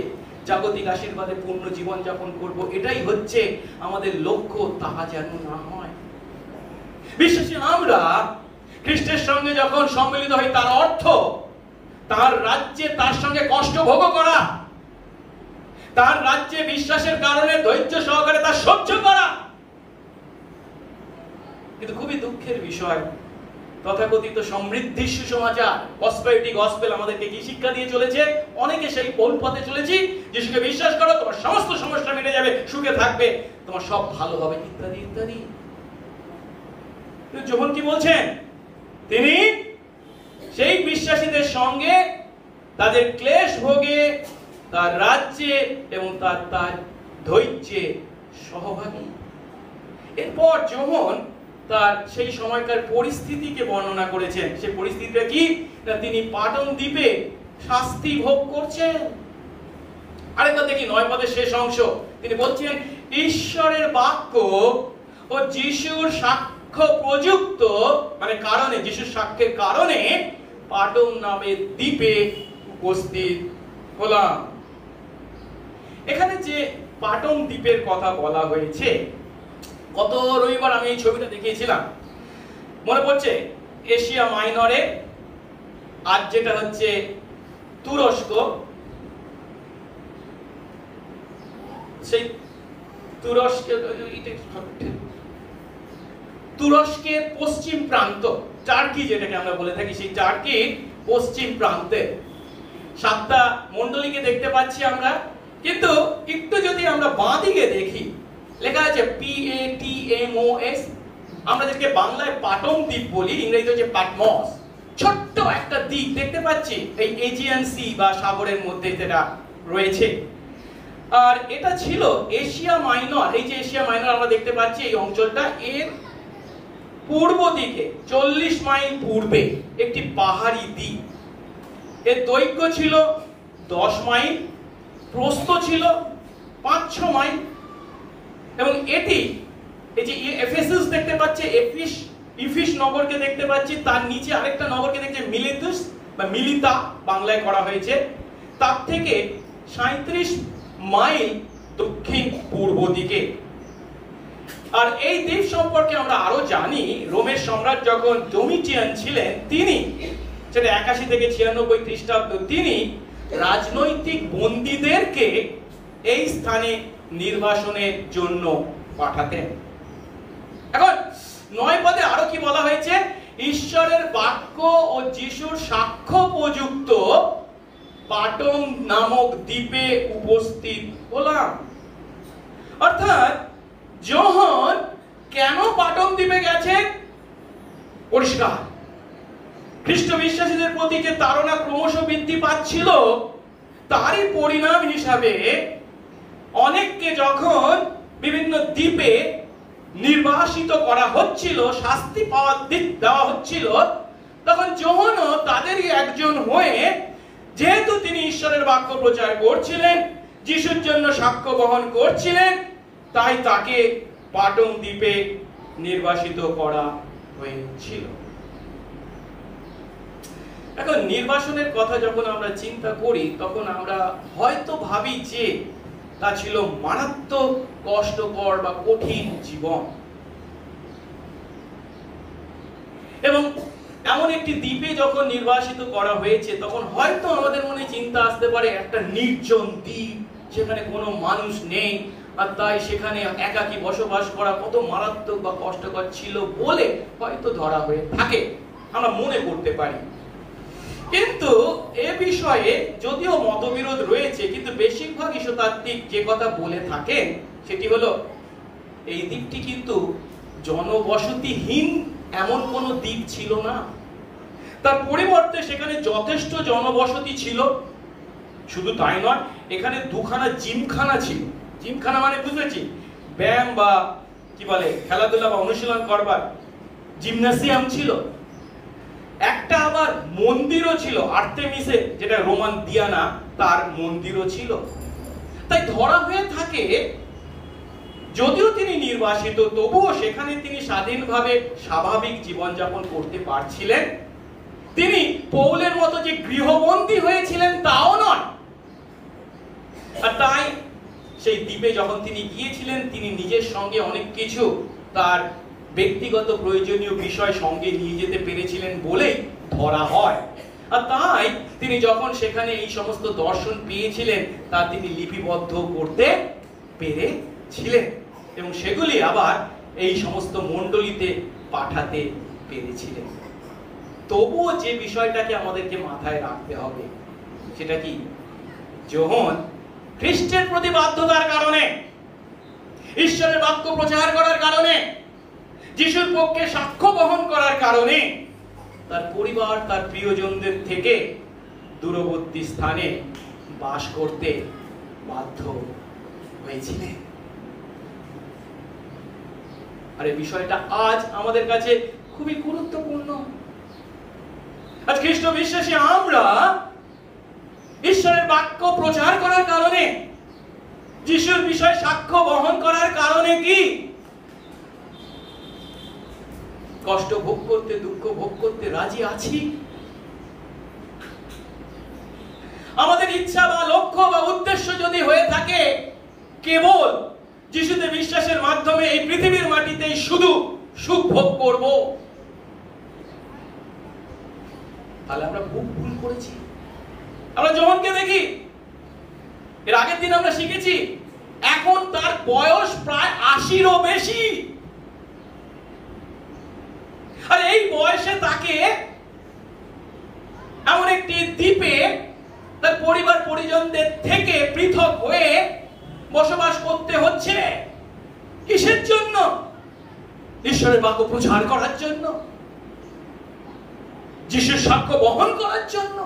জাগতিক আশীর্বাদে পূর্ণ জীবন যাপন করব, এটাই হচ্ছে আমাদের লক্ষ্য, তাহা যেন না হয়। বিশ্বাসী আমরা খ্রিস্টের সঙ্গে যখন সম্মিলিত হয় তার অর্থ তার রাজ্যে তার সঙ্গে কষ্ট ভোগ করা, তার রাজ্যে বিশ্বাসের কারণে ধৈর্য সহকারে তার সহ্য করা। কিন্তু খুবই দুঃখের বিষয়, তথাকথিত সমৃদ্ধির সুসমাচার প্রসপেরিটি গসপেল আমাদেরকে কি শিক্ষা দিয়ে চলেছে? অনেকে সেই ভুল পথে চলেছি, যিশুকে বিশ্বাস করো, তোমার সমস্ত সমস্যা মিটে যাবে, সুখে থাকবে, তোমার সব ভালো হবে, ইত্যাদি ইত্যাদি। যোহন কি বলছেন? তিনি সেই বিশ্বাসীদের সঙ্গে তাদের ক্লেশ ভোগে, তার রাজ্যে এবং তার ধৈর্যে সহভাগী। এরপর যোহন তার সেই সময়কার পরিস্থিতিকে বর্ণনা করেছেন। সেই পরিস্থিতিটা কি? না, তিনি পাটন দ্বীপে শাস্তি ভোগ করছেন। আরেকবার দেখি 9 পদের শেষ অংশ। তিনি বলছেন, ঈশ্বরের বাক্য ও যিশুর সাক্ষ্য প্রযুক্ত, মানে কারণে, যিশুর সাক্ষ্যের কারণে পাটন নামের দ্বীপে উপস্থিত হলাম। এখানে যে পাটন দ্বীপের কথা বলা হয়েছে, গত রবিবার আমি এই ছবিটা দেখিয়েছিলাম, মনে পড়ছে? এশিয়া মাইনরে, আজ যেটা হচ্ছে তুরস্ক, সেই তুরস্কের পশ্চিম প্রান্ত, টার্কি যেটাকে আমরা বলে থাকি, সেই টার্কির পশ্চিম প্রান্তে 7টা মণ্ডলীকে দেখতে পাচ্ছি আমরা। কিন্তু একটু যদি আমরা বাঁ দিকে দেখি, লেখা আছে PATMOS। আমরা যেটাকে বাংলায় পাটন দ্বীপ বলি, ইংরেজিতে হচ্ছে পাটমস। ছোট্ট একটা দ্বীপ দেখতে পাচ্ছি এই এজিয়ান সি বা সাগরের মধ্যে যেটা রয়েছে। আর এটা ছিল এশিয়া মাইনর। এই যে এশিয়া মাইনর আমরা দেখতে পাচ্ছি, এই অঞ্চলটা এর পূর্ব দিকে 40 মাইল পূর্বে একটি পাহাড়ি দ্বীপ। এর দৈর্ঘ্য ছিল 10 মাইল, প্রস্থ ছিল 5-6 মাইল, এবং এটি, এই যে এফেসাস দেখতে পাচ্ছে, ইফিস নগরকে দেখতে পাচ্ছি, তার নিচে আরেকটা নগরকে দেখছে মিলেতুস বা মিলিতা বাংলায় করা হয়েছে, তার থেকে 37 মাইল দক্ষিণ পূর্ব দিকে। আর এই দ্বীপ সম্পর্কে আমরা আরো জানি, রোমের সম্রাট যখন ডোমিটিয়ান ছিলেন, তিনি, সেটা 81 থেকে 96 খ্রিস্টাব্দ, তিনি রাজনৈতিক বন্দীদেরকে এই স্থানে নির্বাসনের জন্য পাঠাতেন। এখন 9 পদে আরো কি বলা হয়েছে? ঈশ্বরের বাক্য ও যিশুর সাক্ষ্য প্রযুক্ত পাটন নামক দ্বীপে উপস্থিত হলাম। অর্থাৎ যোহন কেন পাটন দ্বীপে গেছে? পরিষ্কার, খ্রিস্ট বিশ্বাসীদের প্রতি যে তাড়না ক্রমশ বৃদ্ধি পাচ্ছিল, তারই পরিণাম হিসাবে অনেককে যখন বিভিন্ন দ্বীপে নির্বাসিত করা হচ্ছিল, শাস্তি দেওয়া হচ্ছিল, তখন যোহনও তাদেরই একজন হয়ে, যেহেতু তিনি ঈশ্বরের বাক্য প্রচার করছিলেন, যিশুর জন্য সাক্ষ্য বহন করছিলেন, তাই তাকে পাটন দ্বীপে নির্বাসিত করা হয়েছিল। এখন নির্বাসনের কথা যখন আমরা চিন্তা করি, তখন আমরা হয়তো ভাবি যে তা ছিল মারাত্মক কষ্টকর বা কঠিন জীবন, এবং এমন একটি দ্বীপে যখন নির্বাসিত করা হয়েছে, তখন হয়তো আমাদের মনে চিন্তা আসতে পারে, একটা নির্জন দ্বীপ, যেখানে কোনো মানুষ নেই, আর তাই সেখানে একাকী বসবাস করা কত মারাত্মক বা কষ্টকর ছিল বলে হয়তো ধরা হয়ে থাকে, আমরা মনে করতে পারি। কিন্তু এ বিষয়ে যদিও মতবিরোধ রয়েছে, কিন্তু বেশিরভাগ ঈশ্বরতাত্ত্বিক যে কথা বলে থাকেন সেটি হলো, এই দ্বীপটি কিন্তু জনবসতিহীন এমন কোনো দ্বীপ ছিল না, তার পরিবর্তে সেখানে যথেষ্ট জনবসতি ছিল। শুধু তাই নয়, এখানে 2খানা জিমখানা ছিল। জিমখানা মানে বুঝেছি, ব্যায়াম বা কি বলে, খেলাধুলা বা অনুশীলন করবার জিমনাসিয়াম ছিল। একটা আবার মন্দিরও ছিল, আর্তেমিসের, যেটা রোমান দিয়ানা, তার মন্দিরও ছিল। তাই ধরা হয়ে থাকে, যদিও তিনি নির্বাসিত, তবুও সেখানে তিনি স্বাধীনভাবে স্বাভাবিক জীবনযাপন করতে পারছিলেন। তিনি পৌলের মতো যে গৃহবন্দী হয়েছিলেন তাও নয়। আর তাই সেই দ্বীপে যখন তিনি গিয়েছিলেন, তিনি নিজের সঙ্গে অনেক কিছু তার ব্যক্তিগত প্রয়োজনীয় বিষয় সঙ্গে নিয়ে যেতে পেরেছিলেন বলেই ধরা হয়। আর তাই তিনি যখন সেখানে এই সমস্ত দর্শন পেয়েছিলেন তা তিনি লিপিবদ্ধ করতে পেরেছিলেন এবং সেগুলি আবার এই সমস্ত মণ্ডলীতে পাঠাতে পেরেছিলেন। তবুও যে বিষয়টাকে আমাদেরকে মাথায় রাখতে হবে সেটা কি, যখন খ্রিস্টের প্রতি বাধ্যতার কারণে, ঈশ্বরের বাক্য প্রচার করার কারণে, যিশুর পক্ষে সাক্ষ্য বহন করার কারণে তার পরিবার তার প্রিয়জনদের থেকে দূরবর্তী স্থানে বাস করতে বাধ্য হয়েছিলেন। আর এই বিষয়টা আজ আমাদের কাছে খুবই গুরুত্বপূর্ণ। আজ খ্রিস্ট বিশ্বাসী আমরা ঈশ্বরের বাক্য প্রচার করার কারণে, যিশুর বিষয়ে সাক্ষ্য বহন করার কারণে কি কষ্ট ভোগ করতে, দুঃখ ভোগ করতে রাজি আছি? আমাদের ইচ্ছা বা লক্ষ্য বা উদ্দেশ্য যদি হয়ে থাকে কেবল যিশুতে বিশ্বাসের মাধ্যমে এই পৃথিবীর মাটিতে শুধু সুখ ভোগ করব, তাহলে আমরা খুব ভুল করেছি। আমরা যোহনকে দেখি, এর আগের দিন আমরা শিখেছি এখন তার বয়স প্রায় 80-ও বেশি। আর এই বয়সে তাকে এমন একটি দ্বীপে তার পরিবার পরিজনদের থেকে পৃথক হয়ে বসবাস করতে হচ্ছে। কিসের জন্য? ঈশ্বরের বাক্য প্রচার করার জন্য, যিশুর সাক্ষ্য বহন করার জন্য।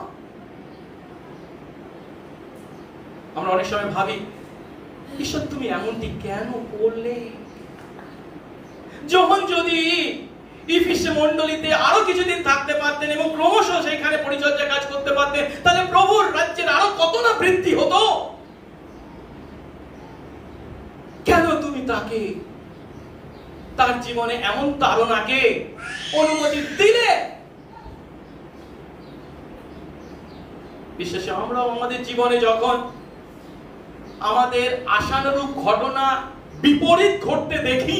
আমরা অনেক সময় ভাবি, ঈশ্বর তুমি এমনটি কেন করলে? যখন যদি ইফিসে মণ্ডলীতে আরো কিছুদিন থাকতে পারতেন এবং ক্রমশ সেখানে পরিচর্যা কাজ করতে পারতেন, তাহলে প্রভুর রাজ্যের আরো কত না বৃদ্ধি হতো। কেন তুমি তাকে, তার জীবনে এমন তাড়নাকে অনুমতি দিলে? বিশেষ আমরাও আমাদের জীবনে যখন আমাদের আশানুরূপ ঘটনা বিপরীত ঘটতে দেখি,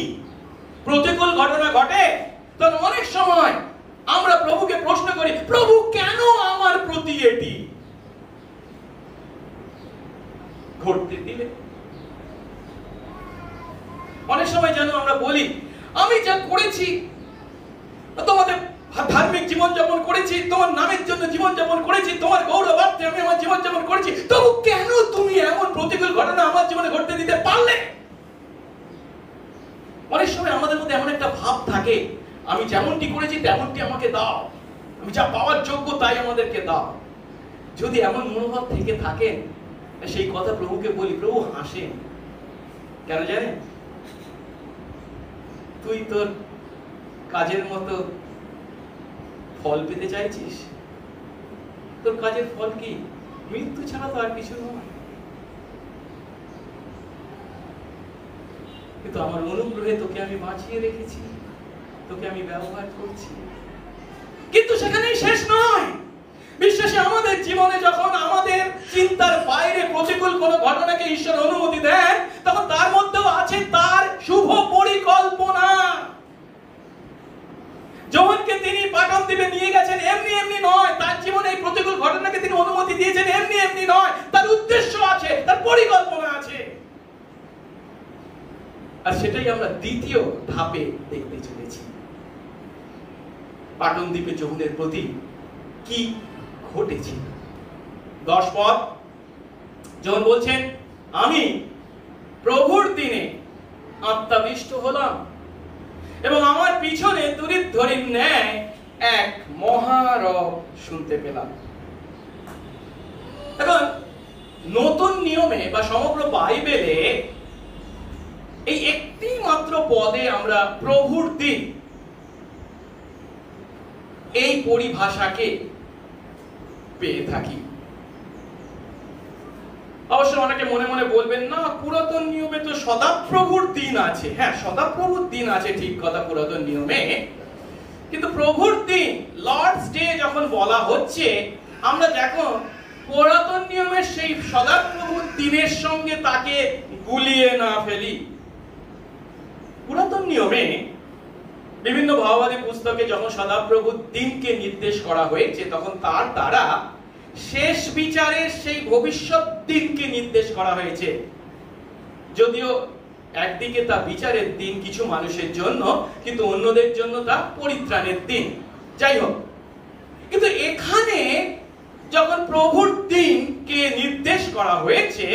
প্রতিকূল ঘটনা ঘটে, তখন অনেক সময় আমরা প্রভুকে প্রশ্ন করি, প্রভু কেন আমার প্রতি এটি ঘটতে দিলে? অনেক সময় যেন আমরা বলি, আমি যা করেছি, তোমাদের ধার্মিক জীবন যাপন করেছি, তোমার নামের জন্য জীবন যাপন করেছি, তোমার গৌরবার্থে আমি আমার জীবন যাপন করেছি, তবু কেন তুমি এমন প্রতিকূল ঘটনা আমার জীবনে ঘটতে দিতে পারলে? অনেক সময় আমাদের মধ্যে এমন একটা ভাব থাকে, আমি যেমনটি করেছি তেমনটি আমাকে দাও, আমি যা পাওয়ার যোগ্য তাই আমাদেরকে দাও। যদি এমন মনোভাব থেকে থাকেন, সেই কথা প্রভুকে বলি, প্রভু হাসেন। কেন জানেন? তুই তোর কাজের মতো ফল পেতে চাইছিস। তোর কাজের ফল কি? মৃত্যু ছাড়া তো আর কিছু নয়। কিন্তু আমার অনুগ্রহে তোকে আমি বাঁচিয়ে রেখেছি, তোকে আমি ব্যবহার করছি। কিন্তু সেখানেই শেষ নয়। বিশ্বাসী আমাদের জীবনে যখন আমাদের চিন্তার বাইরে প্রতিকূল কোন ঘটনাকে ঈশ্বর অনুমতি দেন, তখন তার মধ্যেও আছে তার শুভ পরিকল্পনা। যোহনকে তিনি পাটন দ্বীপে নিয়ে গেছেন এমনি এমনি নয়, তার জীবনে এই প্রতিকূল ঘটনাকে তিনি অনুমতি দিয়েছেন এমনি এমনি নয়, তার উদ্দেশ্য আছে, তার পরিকল্পনা আছে। আর সেটাই আমরা দ্বিতীয় ধাপে দেখতে চলেছি। পাটন দ্বীপে যোহনের প্রতি কি ঘটেছিল? 10 পদ যোহন বলছেন, আমি প্রভুর দিনে আত্মাবিষ্ট হলাম এবং আমার পিছনে দূরীর ন্যায় এক মহারব শুনতে পেলাম। এখন নতুন নিয়মে বা সমগ্র বাইবেলে এই একটি মাত্র পদে আমরা প্রভুর দিন এই পরিভাষাকে পেয়ে থাকি। অবশ্য অনেকে মনে মনে বলবেন, না পুরাতন নিয়মে তো সদাপ্রভুর দিন আছে। হ্যাঁ, সদাপ্রভুর দিন আছে, ঠিক কথা, পুরাতন নিয়মে। কিন্তু প্রভুর দিন, লর্ডস ডে যখন বলা হচ্ছে, আমরা যখন পুরাতন নিয়মের সেই সদাপ্রভুর দিনের সঙ্গে তাকে গুলিয়ে না ফেলি। পুরাতন নিয়মে বিভিন্ন ভাববাদী পুস্তকে যখন সদাপ্রভুর দিনকে নির্দেশ করা হয়েছে, তখন তার দ্বারা শেষ বিচারের সেই ভবিষ্যৎ দিনকে নির্দেশ করা হয়েছে। যদিও একদিকে তা বিচারের দিন কিছু মানুষের জন্য, কিন্তু অন্যদের জন্য তা পরিত্রাণের দিন। যাই হোক, কিন্তু এখানে যখন প্রভুর দিনকে নির্দেশ করা হয়েছে,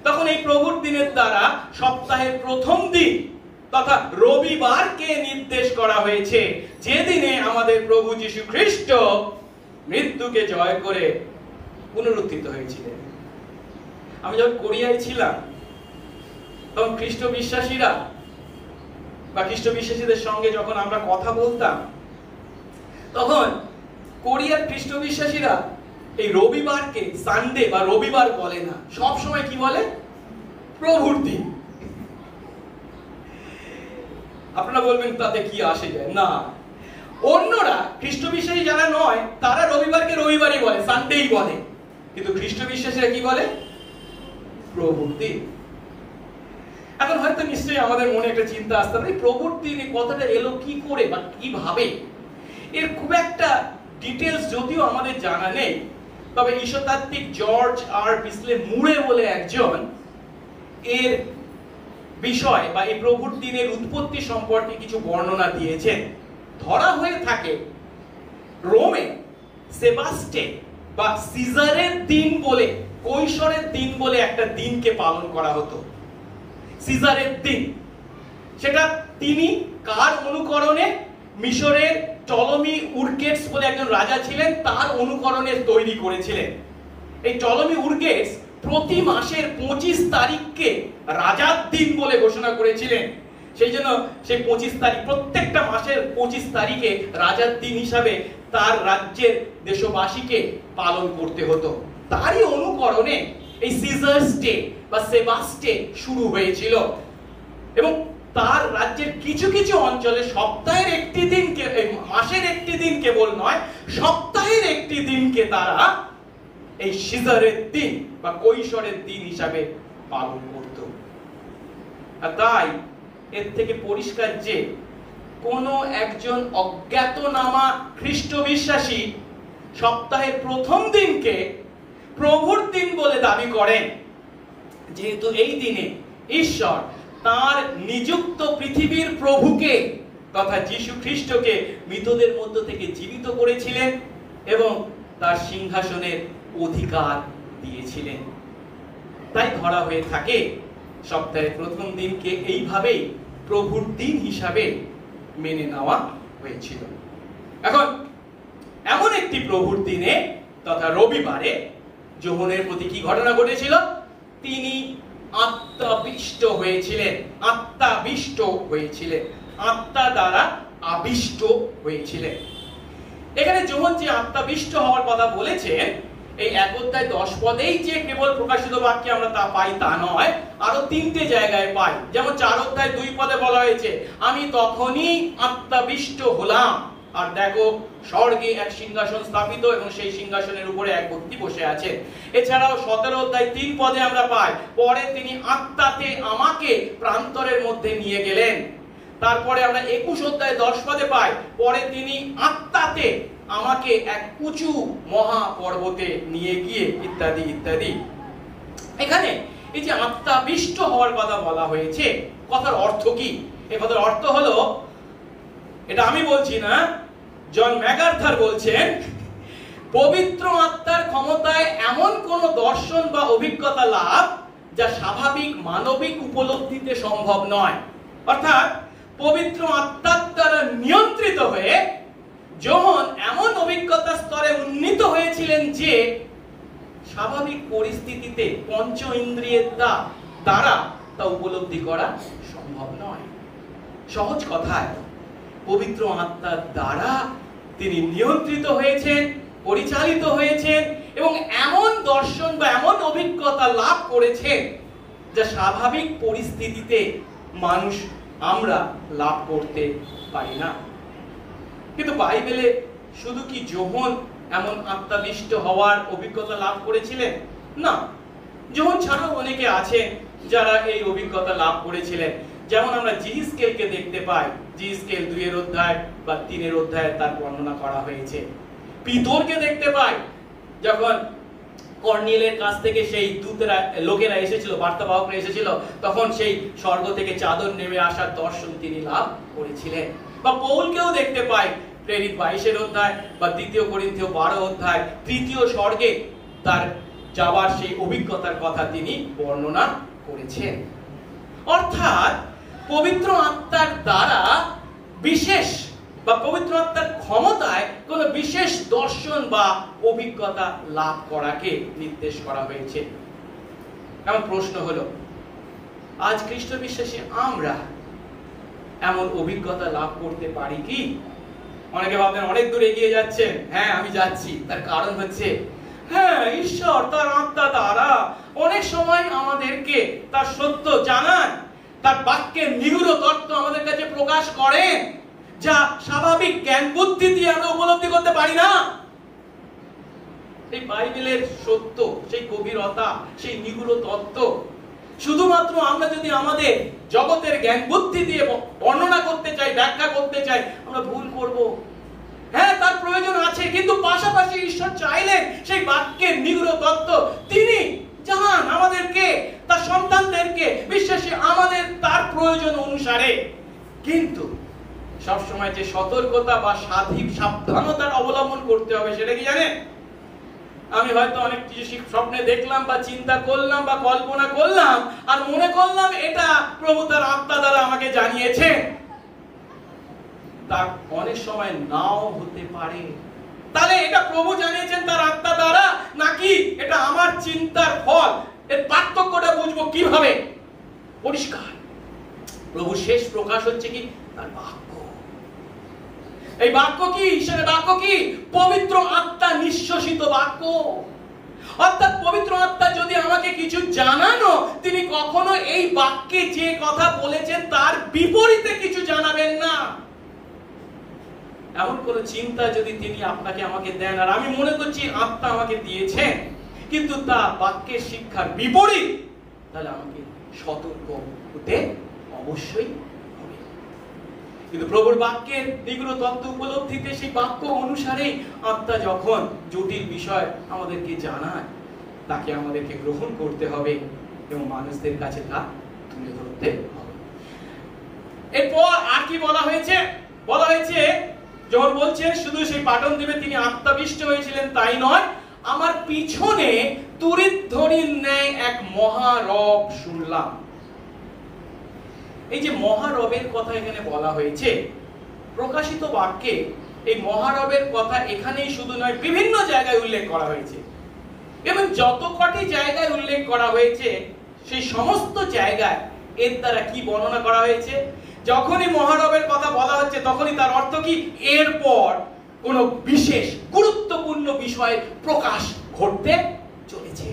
তখন এই প্রভুর দিনের দ্বারা সপ্তাহের প্রথম দিন তথা রবিবারকে নির্দেশ করা হয়েছে, যেদিনে আমাদের প্রভু যীশু খ্রিস্ট মৃত্যুকে জয় করে পুনরুত্থিত হয়েছিলেন। আমি যখন কোরিয়ায় ছিলাম, তখন খ্রিস্ট বিশ্বাসীরা বা খ্রিস্ট বিশ্বাসীদের সঙ্গে যখন আমরা কথা বলতাম, তখন কোরিয়ার খ্রিস্ট বিশ্বাসীরা এই রবিবারকে সানডে বা রবিবার বলে না, সব সময় কি বলে? প্রভুর দিন। আপনারা বলবেন তাতে কি আসে যায়? না, অন্যরা খ্রিস্ট বিশ্বাসী যারা নয়, তারা রবিবারকে রবিবারই বলে, সানডেই বলে, কিন্তু খ্রিস্ট বিশ্বাসীরা কি বলে? প্রভুর দিন। এখন হয়তো নিশ্চয়ই আমাদের মনে একটা চিন্তা আসতে পারে, প্রভুর দিন এই কথাটা এলো কি করে বা কিভাবে? এর খুব একটা ডিটেলস যদিও আমাদের জানা নেই, তবে ঈশ্বরতাত্ত্বিক জর্জ আর বিসলে মুরে বলে একজন এর বিষয় বা এই প্রভুর দিনের উৎপত্তি সম্পর্কে কিছু বর্ণনা দিয়েছেন। ধরা হয়ে থাকে রোমে সেবাস্টে বা সিজারের দিন বলে, কৈশোরের দিন বলে একটা দিনকে পালন করা হতো। সিজারের দিন, সেটা তিনি কার অনুকরণে? মিশরের টলমি উরগেটস বলে একজন রাজা ছিলেন, তার অনুকরণে তৈরি করেছিলেন। এই টলমি উরগেটস প্রতি মাসের 25 তারিখকে রাজার দিন বলে ঘোষণা করেছিলেন। সেই জন্য সেই 25 তারিখ, প্রত্যেকটা মাসের 25 তারিখে রাজার দিন হিসাবে তার রাজ্যের দেশবাসীকে পালন করতে হতো। তারই অনুকরণে এই সিজার্স ডে বা সেবাস্টে শুরু হয়েছিল, এবং তার রাজ্যের কিছু কিছু অঞ্চলে সপ্তাহের একটি দিনকে, মাসের একটি দিন কেবল নয়, সপ্তাহের একটি দিনকে তারা এই সিজারের দিন বা কৈশোরের দিন হিসাবে পালন করত। আর তাই এর থেকে পরিষ্কার যে কোন একজন অজ্ঞাতনামা খ্রিস্ট বিশ্বাসী সপ্তাহের প্রথম দিনকে প্রভুর দিন বলে দাবি করেন, যেহেতু এই দিনে ঈশ্বর তার নিযুক্ত পৃথিবীর প্রভুকে তথা যীশু খ্রিস্টকে মৃতদের মধ্য থেকে জীবিত করেছিলেন এবং তার সিংহাসনের অধিকার দিয়েছিলেন। তাই ধরা হয়ে থাকে সপ্তাহের প্রথম দিনকে এইভাবেই প্রভুর দিন হিসাবে মেনে নেওয়া হয়েছিল। এখন এমন একটি প্রভুর দিনে তথা রবিবারে যোহনের প্রতি কি ঘটনা ঘটেছিল? তিনি আত্মাবিষ্ট হয়েছিলেন। আত্মাবিষ্ট হয়েছিলেন, আত্মা দ্বারা আবিষ্ট হয়েছিলেন। এখানে যোহন যে আত্মাবিষ্ট হওয়ার কথা বলেছেন, এই 1 অধ্যায় 10 পদেই যে কেবল প্রকাশিত বাক্যে আমরা তা পাই তা নয়, আরো 3টে জায়গায় পাই। যেমন 4 অধ্যায় 2 পদে বলা হয়েছে, আমি তখনই আত্মাবিষ্ট হলাম, আর দেখো স্বর্গে এক সিংহাসন স্থাপিত এবং সেই সিংহাসনের উপরে এক ব্যক্তি বসে আছে। এছাড়াও 17 অধ্যায় 3 পদে আমরা পাই, পরে তিনি আত্মাতে আমাকে প্রান্তরের মধ্যে নিয়ে গেলেন। তারপরে আমরা 21 অধ্যায় 10 পদে পাই, পরে তিনি আত্মাতে আমাকে এক উঁচু মহা পর্বতে নিয়ে গিয়ে ইত্যাদি ইত্যাদি। এখানে এই যে আত্মাবিষ্ট হওয়ার কথা বলা হয়েছে, কথার অর্থ কি? এই কথার অর্থ হলো, এটা আমি বলছি না, জন ম্যাকার্থার বলছেন, পবিত্র আত্মার ক্ষমতায় এমন কোন দর্শন বা অভিজ্ঞতা লাভ যা স্বাভাবিক মানবিক উপলব্ধিতে সম্ভব নয়। অর্থাৎ পবিত্র আত্মার দ্বারা নিয়ন্ত্রিত হয়ে যোহন এমন অভিজ্ঞতা স্তরে উন্নীত হয়েছিলেন যে স্বাভাবিক পরিস্থিতিতে পঞ্চ ইন্দ্রিয়ের দ্বারা তা উপলব্ধি করা সম্ভব নয়। সহজ কথায়, পবিত্র আত্মার দ্বারা তিনি নিয়ন্ত্রিত হয়েছেন, পরিচালিত হয়েছেন এবং এমন দর্শন বা এমন অভিজ্ঞতা লাভ করেছেন যা স্বাভাবিক পরিস্থিতিতে মানুষ আমরা লাভ করতে পারি না। কিন্তু বাইবেলে শুধু কি যোহন এমন আত্মাবিষ্ট হওয়ার অভিজ্ঞতা লাভ করেছিলেন? না, যোহন ছাড়াও অনেকে আছেন যারা এই অভিজ্ঞতা লাভ করেছিলেন। যেমন আমরা জিহিজকেলকে দেখতে পাই, জিহিজকেল 2 অধ্যায় বা 3 অধ্যায়ে তার বর্ণনা করা হয়েছে। পিতরকে দেখতে পাই, যখন কর্নেলের কাছ থেকে সেই লোকেরা এসেছিল, বার্তাবাহকরা এসেছিল, তখন সেই স্বর্গ থেকে চাদর নেমে আসার দর্শন তিনি লাভ করেছিলেন। বা পৌলকেও দেখতে পাই প্রেরিত 22 অধ্যায় বা 2 করিন্থীয় 12 অধ্যায়, তৃতীয় স্বর্গে তার যাওয়ার সেই অভিজ্ঞতার কথা তিনি বর্ণনা করেছেন। অর্থাৎ পবিত্র আত্মার দ্বারা বিশেষ বা পবিত্র আত্মার ক্ষমতায় কোন বিশেষ দর্শন বা অভিজ্ঞতা লাভ করাকে নির্দেশ করা হয়েছে। এমন প্রশ্ন হলো, আজ খ্রিস্ট বিশ্বাসী আমরা এমন অভিজ্ঞতা লাভ করতে পারি কি? অনেকে ভাবছেন অনেক দূর এগিয়ে যাচ্ছেন। হ্যাঁ, আমি যাচ্ছি। তার কারণ হচ্ছে, হ্যাঁ, ঈশ্বর তার আত্মা দ্বারা অনেক সময় আমাদেরকে তার সত্য জানান, তার বাক্যের নিগূঢ় তত্ত্ব আমাদের কাছে প্রকাশ করেন, যা স্বাভাবিক জ্ঞান বুদ্ধি দিয়ে আমরা উপলব্ধি করতে পারি না। এই বাইবেলের সত্য, সেই গভীরতা, সেই নিগূঢ় তত্ত্ব শুধুমাত্র আমরা যদি আমাদের জগতের জ্ঞান বুদ্ধি দিয়ে বর্ণনা করতে চাই, ব্যাখ্যা করতে চাই, আমরা ভুল করব। হ্যাঁ, তার প্রয়োজন আছে, কিন্তু পাশাপাশি ঈশ্বর চাইলেন সেই বাক্যের নিগূঢ় তত্ত্ব তিনি জানান আমাদেরকে, তার সন্তানদেরকে, বিশ্বাসী আমাদের তার প্রয়োজন অনুসারে। কিন্তু সবসময় যে সতর্কতা বা সাবধানতার অবলম্বন করতে হবে সেটা কি জানেন? আমি হয়তো অনেক কিছু স্বপ্নে দেখলাম বা চিন্তা করলাম বা কল্পনা করলাম আর মনে করলাম এটা প্রভু তার আত্মা দ্বারা আমাকে জানিয়েছে, তা অনেক সময় নাও হতে পারে। তাহলে এটা প্রভু জানিয়েছেন তার আত্মা দ্বারা, নাকি এটা আমার চিন্তার ফল? এর পার্থক্যটা বুঝবো কিভাবে? পরিষ্কার, প্রভু শেষ প্রকাশ হচ্ছে কি? তার বাক্য। এই বাক্য কি? ঈশ্বরের বাক্য কি? পবিত্র আত্মা নিঃশ্বসিত বাক্য। অর্থাৎ পবিত্র আত্মা যদি আমাকে কিছু জানানো, তিনি কখনো এই বাক্যে যে কথা বলেছেন তার বিপরীতে কিছু জানাবেন না। এমন কোন চিন্তা যদি তিনি আপনাকে আমাকে দেন আর আমি মনে করছি আত্মা আমাকে দিয়েছেন, কিন্তু তা বাক্যের শিক্ষার বিপরীত, তাহলে আমাকে সতর্ক হতে অবশ্যই হবে। কিন্তু প্রভুর বাক্যের নিগূঢ় তত্ত্ব উপলব্ধিতে সেই বাক্য অনুসারেই আত্মা যখন জটিল বিষয় আমাদেরকে জানায়, তাকে আমাদেরকে গ্রহণ করতে হবে এবং মানুষদের কাছে তা তুলে ধরতে হবে। এরপর আর কি বলা হয়েছে? বলা হয়েছে, যখন বলছেন শুধু সেই পাটন দেবে তিনি আত্মাবিষ্ট হয়েছিলেন তাই নয়, আমার পিছনে তুরিতধ্বনির ন্যায় এক মহারব শুনলাম। এই যে মহারবের কথা এখানে বলা হয়েছে, প্রকাশিত বাক্যে এই মহারবের কথা এখানেই শুধু নয়, বিভিন্ন জায়গায় উল্লেখ করা হয়েছে। এবং যত কটি জায়গায় উল্লেখ করা হয়েছে সেই সমস্ত জায়গায় এর দ্বারা কি বর্ণনা করা হয়েছে? যখনই মহারবের কথা বলা হচ্ছে তখনই তার অর্থ কি? এরপর কোন বিশেষ গুরুত্বপূর্ণ বিষয় প্রকাশ ঘটতে চলেছে।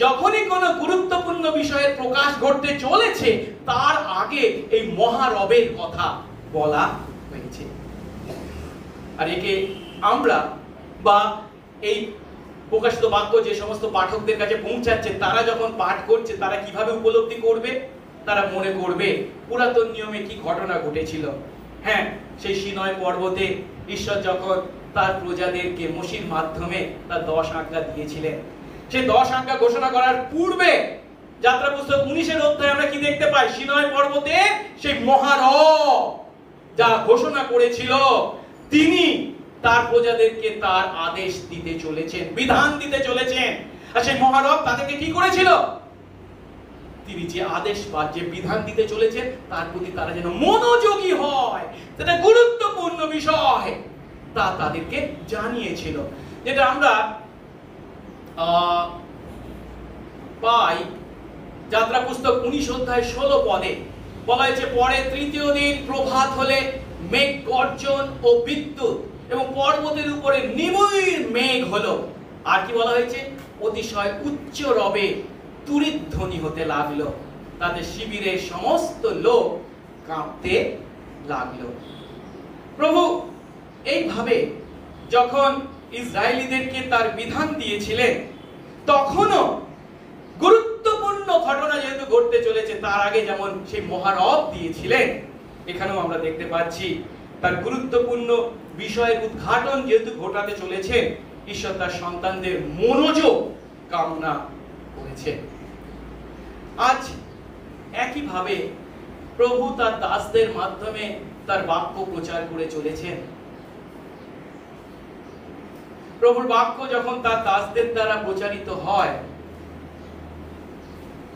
যখনই কোন গুরুত্বপূর্ণ বিষয়ের প্রকাশ ঘটতে চলেছে তার আগে এই মহারবের কথা বলা হয়েছে। আর একে আমরা বা এই প্রকাশিত বাক্য যে সমস্ত পাঠকদের কাছে পৌঁছাচ্ছে, তারা যখন পাঠ করছে তারা কিভাবে উপলব্ধি করবে? তারা মনে করবে পুরাতন নিয়মে কি ঘটনা ঘটেছিল। হ্যাঁ, সেই সিনয় পর্বতে ঈশ্বর যখন তার প্রজাদেরকে মোশির মাধ্যমে তার 10 আজ্ঞা দিয়েছিলেন, সেই 10 আজ্ঞা ঘোষণা করার পূর্বে যাত্রা পুস্তক 19 অধ্যায়ে আমরা কি দেখতে পাই? সিনয় পর্বতে সেই মহারব যা ঘোষণা করেছিল, তিনি তার প্রজাদেরকে তার আদেশ দিতে চলেছেন, বিধান দিতে চলেছেন। আর সেই মহারব তাদেরকে কি করেছিল? তিনি যে আদেশ বা যে বিধান দিতে চলেছেন তার প্রতি তারা যেন মনোযোগী হয়, সেটা গুরুত্বপূর্ণ বিষয়, তা তাদেরকে জানিয়েছিল। যেটা আমরা পাই যাত্রা পুস্তক 19 অধ্যায় 16 পদে বলা হয়েছে, পরে তৃতীয় দিন প্রভাত হলে মেঘ গর্জন ও বিদ্যুৎ এবং পর্বতের উপরে নিবিড় মেঘ হলো। আর কি বলা হয়েছে? অতিশয় উচ্চ রবে তুরিতধ্বনি হতে লাগলো, তাদের শিবিরের সমস্ত লোক কাঁপতে লাগলো। প্রভু এইভাবে যখন ইসরায়েলীদেরকে তার বিধান দিয়েছিলেন, তখনও গুরুত্বপূর্ণ গুরুত্বপূর্ণ ঘটনা যেহেতু ঘটতে চলেছে, তার আগে যেমন সেই মহারব দিয়েছিলেন, এখানেও আমরা দেখতে পাচ্ছি তার গুরুত্বপূর্ণ বিষয়ের উদ্ঘাটন যেহেতু ঘটাতে চলেছে, ঈশ্বর তার সন্তানদের মনোযোগ কামনা করেছে। আজ একইভাবে প্রভু তার দাসদের মাধ্যমে তার বাক্য প্রচার করে চলেছেন। প্রভুর বাক্য যখন তার দাসদের দ্বারা প্রচারিত হয়,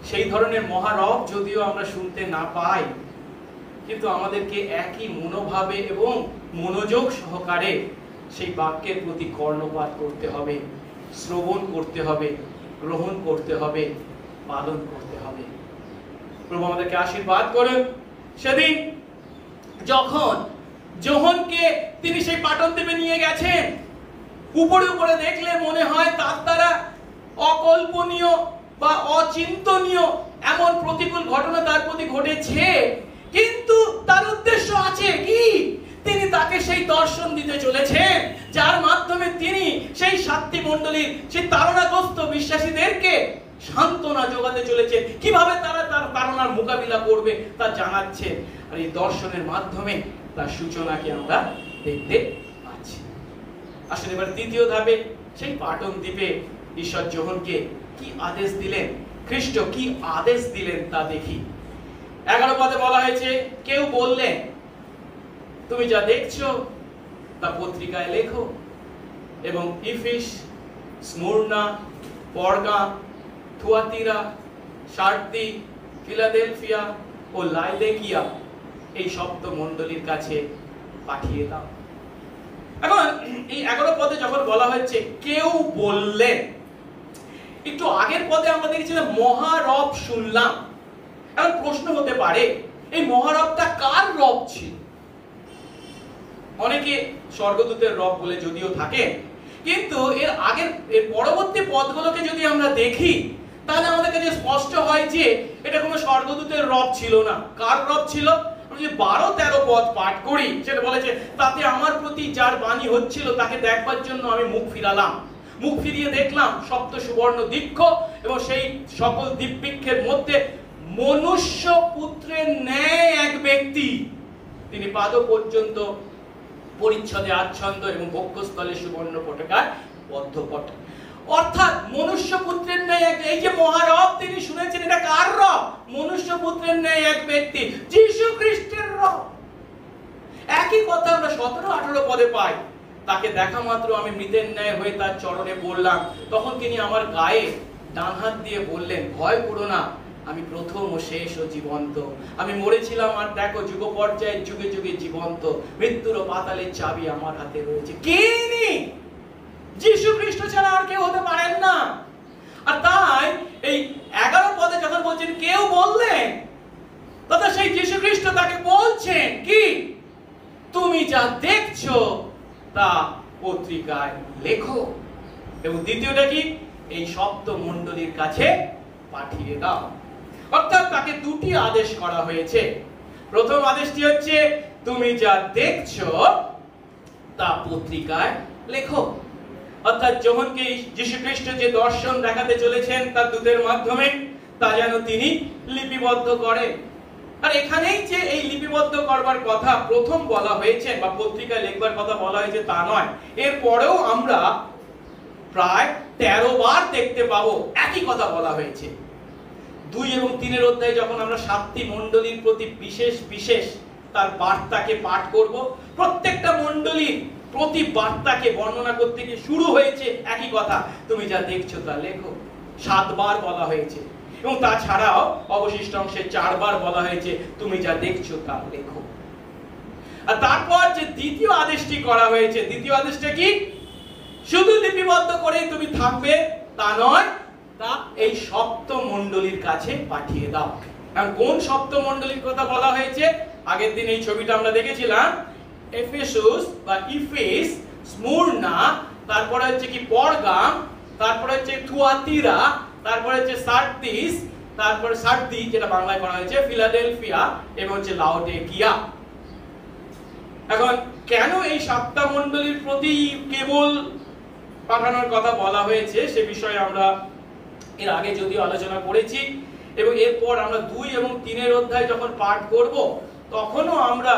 সেই ধরনের মহারব যদিও আমরা শুনতে না পাই, কিন্তু আমাদেরকে একই মনোভাবে এবং মনোযোগ সহকারে সেই বাক্যের প্রতি কর্ণপাত করতে হবে, শ্রবণ করতে হবে, গ্রহণ করতে হবে, পালন করতে হবে। প্রভু আমাদেরকে আশীর্বাদ করুন। সেদিন যখন যোহনকে তিনি সেই পাটন দ্বীপে নিয়ে গেছেন, উপরে উপরে দেখলে মনে হয় তার দ্বারা অকল্পনীয় বা অচিন্তনীয় এমন প্রতিকূল ঘটনা তার প্রতি ঘটেছে, কিন্তু তার উদ্দেশ্য আছে কি? তিনি তাকে সেই দর্শন দিতে চলেছেন, যার মাধ্যমে তিনি সেই সাতটি মণ্ডলীর সেই তাড়নাগ্রস্ত বিশ্বাসীদেরকে সান্ত্বনা যোগাতে চলেছেন, কিভাবে তারা তার তাড়নার মোকাবিলা করবে তা জানাচ্ছে। আর এই দর্শনের মাধ্যমে তার সূচনাকে আমরা দেখতে পাচ্ছি। আসলে এবার দ্বিতীয় ধাপে সেই পাটন দ্বীপে ঈশ্বর যোহনকে কি আদেশ দিলেন, খ্রিস্ট কি আদেশ দিলেন তা দেখি। 11 পদে বলা হয়েছে, কেউ বললেন, তুমি যা দেখছো তা পত্রিকায় লেখো এবং ইফিস, স্মুর্না, পর্গা, থুয়াতিরা, সার্দি, ফিলাডেলফিয়া ও লাইলেকিয়া এই সপ্ত মণ্ডলীর কাছে পাঠিয়ে দাও। এখন এই 11 পদে যখন বলা হচ্ছে কেউ বললেন, একটু আগের পদে আমরা দেখেছিলাম মহারব শুনলাম। এখন প্রশ্ন হতে পারে, এই মহারবটা কার রব ছিল? অনেকে স্বর্গদূতের রব বলে যদিও থাকে, কিন্তু এর পরবর্তী পদগুলোকে যদি আমরা দেখি, তাহলে আমাদের কাছে স্পষ্ট হয় যে এটা কোনো স্বর্গদূতের রব ছিল না। কার রব ছিল? আমরা যদি 12-13 পদ পাঠ করি, সেটা বলেছে, তাতে আমার প্রতি যার বাণী হচ্ছিল তাকে দেখবার জন্য আমি মুখ ফিরালাম, মুখ ফিরিয়ে দেখলাম সপ্ত সুবর্ণ বৃক্ষ এবং সেই সকল দিব্যবৃক্ষের মধ্যে মনুষ্য পুত্রের ন্যায় এক ব্যক্তি, তিনি পাদ পর্যন্ত পরিচ্ছদে আচ্ছন্ন এবং বক্ষস্থলে সুবর্ণ পতাকায় বদ্ধপট। অর্থাৎ মনুষ্য পুত্রের ন্যায় এক, এই যে মহারব তিনি শুনেছেন, এটা কার রব? মনুষ্য পুত্রের ন্যায় এক ব্যক্তি, যীশু খ্রিস্টের রব। একই কথা আমরা 17-18 পদে পাই, তাকে দেখা মাত্র আমি মৃতের ন্যায় হয়ে তার চরণে পড়লাম, তখন তিনি আমার গায়ে ডান হাত দিয়ে বললেন, ভয় করো না, আমি প্রথম ও শেষ ও জীবন্ত। আমি মরেছিলাম আর দেখো যুগ পর্যায়ে যুগে যুগে জীবন্ত, মৃত্যুর ও পাতালের চাবি আমার হাতে রয়েছে। কে ইনি? যীশু খ্রিস্ট ছাড়া আর কেউ হতে পারেন না। আর তাই এই 11 পদে যখন বলছেন কেউ বললেন, তথা সেই যীশু খ্রিস্ট তাকে বলছেন কি? তুমি যা দেখছো তা পত্রিকায় লেখো। এবং দ্বিতীয়টা কি? এই সপ্ত মণ্ডলীর কাছে পাঠিয়ে দাও। অর্থাৎ তাকে দুটি আদেশ করা হয়েছে। প্রথম আদেশটি হচ্ছে, তুমি যা দেখছো তা পত্রিকায় লেখো। অর্থাৎ যোহনকে যীশু খ্রিস্ট যে দর্শন দেখাতে চলেছেন তার দূতের মাধ্যমে, তা যেন তিনি লিপিবদ্ধ করেন। আর এখানেই যে এই লিপিবদ্ধ করবার কথা প্রথম বলা হয়েছে বা পত্রিকায় লিখবার কথা বলা হয়েছে তা নয়, এরপরেও আমরা প্রায় 13 বার দেখতে পাবো একই কথা বলা হয়েছে। 2 এবং 3 অধ্যায়ে যখন আমরা 7টি মণ্ডলীর প্রতি বিশেষ বিশেষ তার বার্তাকে পাঠ করব, প্রত্যেকটা মণ্ডলীর প্রতি বার্তাকে বর্ণনা করতে গিয়ে শুরু হয়েছে একই কথা, তুমি যা দেখছো তা লেখো। 7 বার বলা হয়েছে এবং তাছাড়াও অবশিষ্ট অংশে 4 বার বলা হয়েছে, তুমি যা দেখছো তা লেখো। আর তারপর যে দ্বিতীয় আদেশটি করা হয়েছে, দ্বিতীয় আদেশটা কি? শুধু লিপিবদ্ধ করে তুমি থাকবে তা নয়, তা এই সপ্ত মণ্ডলীর কাছে পাঠিয়ে দাও। কারণ কোন সপ্ত মণ্ডলীর কথা বলা হয়েছে? আগের দিন এই ছবিটা আমরা দেখেছিলাম, এফেসুস বা ইফেস, স্মুর্না, তারপরে হচ্ছে কি পরগাম, তারপরে হচ্ছে থুয়াতিরা, তারপরে হচ্ছে সার্দিস, তারপরে সার্দি যেটা বাংলায় করা হয়েছে, ফিলাডেলফিয়া এবং হচ্ছে লাওডিকিয়া। এখন কেন এই 7টা মণ্ডলীর প্রতি কেবল পাঠানোর কথা বলা হয়েছে সে বিষয়ে আমরা এর আগে যদিও আলোচনা করেছি। এবং এরপর আমরা 2 এবং 3 অধ্যায় যখন পাঠ করব তখনও আমরা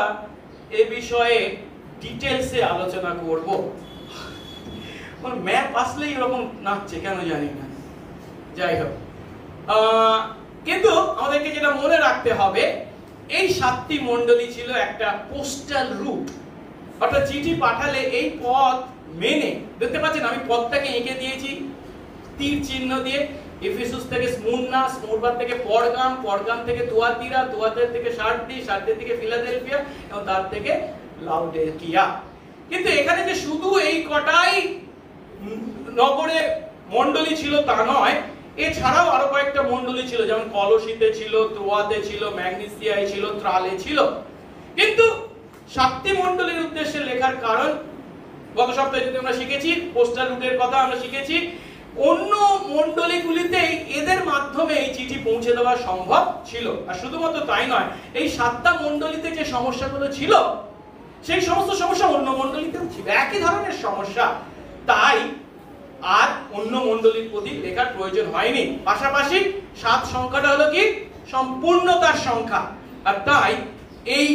এই বিষয়ে ডিটেইলসে আলোচনা করব। ম্যাপ আসলেই এরকম নাচছে কেন জানি না, যাই হোক। কিন্তু আমাদেরকে যেটা মনে রাখতে হবে, এই 7টি মণ্ডলী ছিল একটা পোস্টাল রুট, অর্থাৎ চিঠি পাঠালে এই পথ মেনে, দেখতে পাচ্ছেন আমি পথটাকে এঁকে দিয়েছি তীর চিহ্ন দিয়ে। এফেসুস থেকে স্মুরনা, স্মুরনা থেকে পরগাম, পরগাম থেকে তুয়াতিরা, তুয়াতিরা থেকে সার্দি, সার্দি থেকে ফিলাডেলফিয়া এবং তার থেকে লাউডিকিয়া। কিন্তু এখানে যে শুধু এই কটাই নগরে মণ্ডলী ছিল তা নয়, এছাড়াও আরো কয়েকটা মণ্ডলী ছিল, যেমন কলসিতে ছিল, ত্রোয়াতে ছিল, ম্যাগনেসিয়ায় ছিল, ত্রালে ছিল। কিন্তু 7টি মণ্ডলীর উদ্দেশ্যে লেখার কারণ, গত সপ্তাহে যদি আমরা শিখেছি পোস্টাল রুটের কথা আমরা শিখেছি, অন্য মণ্ডলীগুলিতেই এদের মাধ্যমে এই চিঠি পৌঁছে দেওয়া সম্ভব ছিল। আর শুধুমাত্র তাই নয়, এই 7টা মণ্ডলীতে যে সমস্যাগুলো ছিল সেই সমস্ত সমস্যা অন্য মণ্ডলীতেও ছিল, একই ধরনের সমস্যা। তাই আর অন্য মণ্ডলীর প্রতি লেখার প্রয়োজন হয়নি। পাশাপাশি 7 সংখ্যাটা হলো কি সম্পূর্ণতার সংখ্যা, আর তাই এই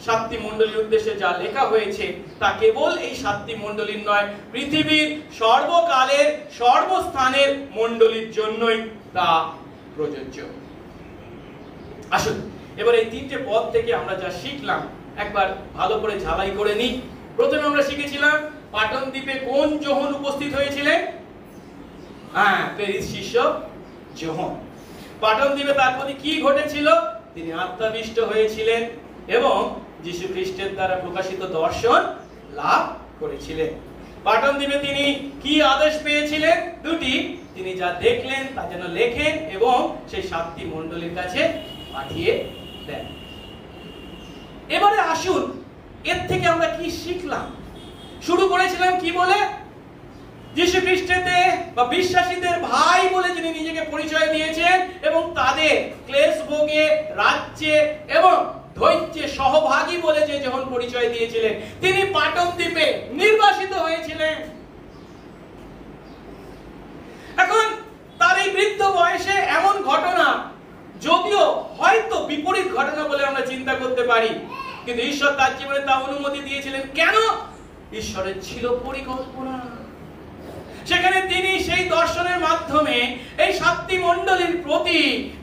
7টি মণ্ডলীর উদ্দেশ্যে যা লেখা হয়েছে তা কেবল এই 7টি মণ্ডলীর নয়, পৃথিবীর সর্বকালের সর্বস্থানের মণ্ডলীর জন্যই তা প্রযোজ্য। আসুন এবার এই 3টে পদ থেকে আমরা যা শিখলাম একবার ভালো করে ঝালাই করে নিই। প্রথমে আমরা শিখেছিলাম পাটন দ্বীপে কোন যোহন উপস্থিত হয়েছিলেন? প্রেরিত শিষ্য যোহন। পাটন দ্বীপে তার প্রতি কি ঘটেছিল? তিনি আত্মাবিষ্ট হয়েছিলেন এবং যীশু খ্রিস্টের দ্বারা প্রকাশিত দর্শন লাভ করেছিলেন। পাটন দ্বীপে তিনি কি আদেশ পেয়েছিলেন? 2টি, তিনি যা দেখলেন তা যেন লেখেন এবং সেই 7টি মণ্ডলীর কাছে পাঠিয়ে দেন। এবারে আসুন এর থেকে আমরা কি শিখলাম। শুরু করেছিলাম কি বলে? যীশু খ্রিস্টেতে বা বিশ্বাসীদের ভাই বলে যিনি নিজেকে পরিচয় দিয়েছেন এবং তাদের ক্লেশ ভোগে, রাজ্যে এবং ধৈর্যে সহভাগী বলে যে যখন পরিচয় দিয়েছিলেন, তিনি পাটন দ্বীপে নির্বাসিত হয়েছিলেন। এখন তার এই বৃদ্ধ বয়সে এমন ঘটনা, যদিও হয়তো বিপরীত ঘটনা বলে আমরা চিন্তা করতে পারি, কিন্তু ঈশ্বর তার জীবনে তা অনুমতি দিয়েছিলেন। কেন? ঈশ্বরের ছিল পরিকল্পনা। সেখানে তিনি সেই দর্শনের মাধ্যমে এই 7টি মণ্ডলীর প্রতি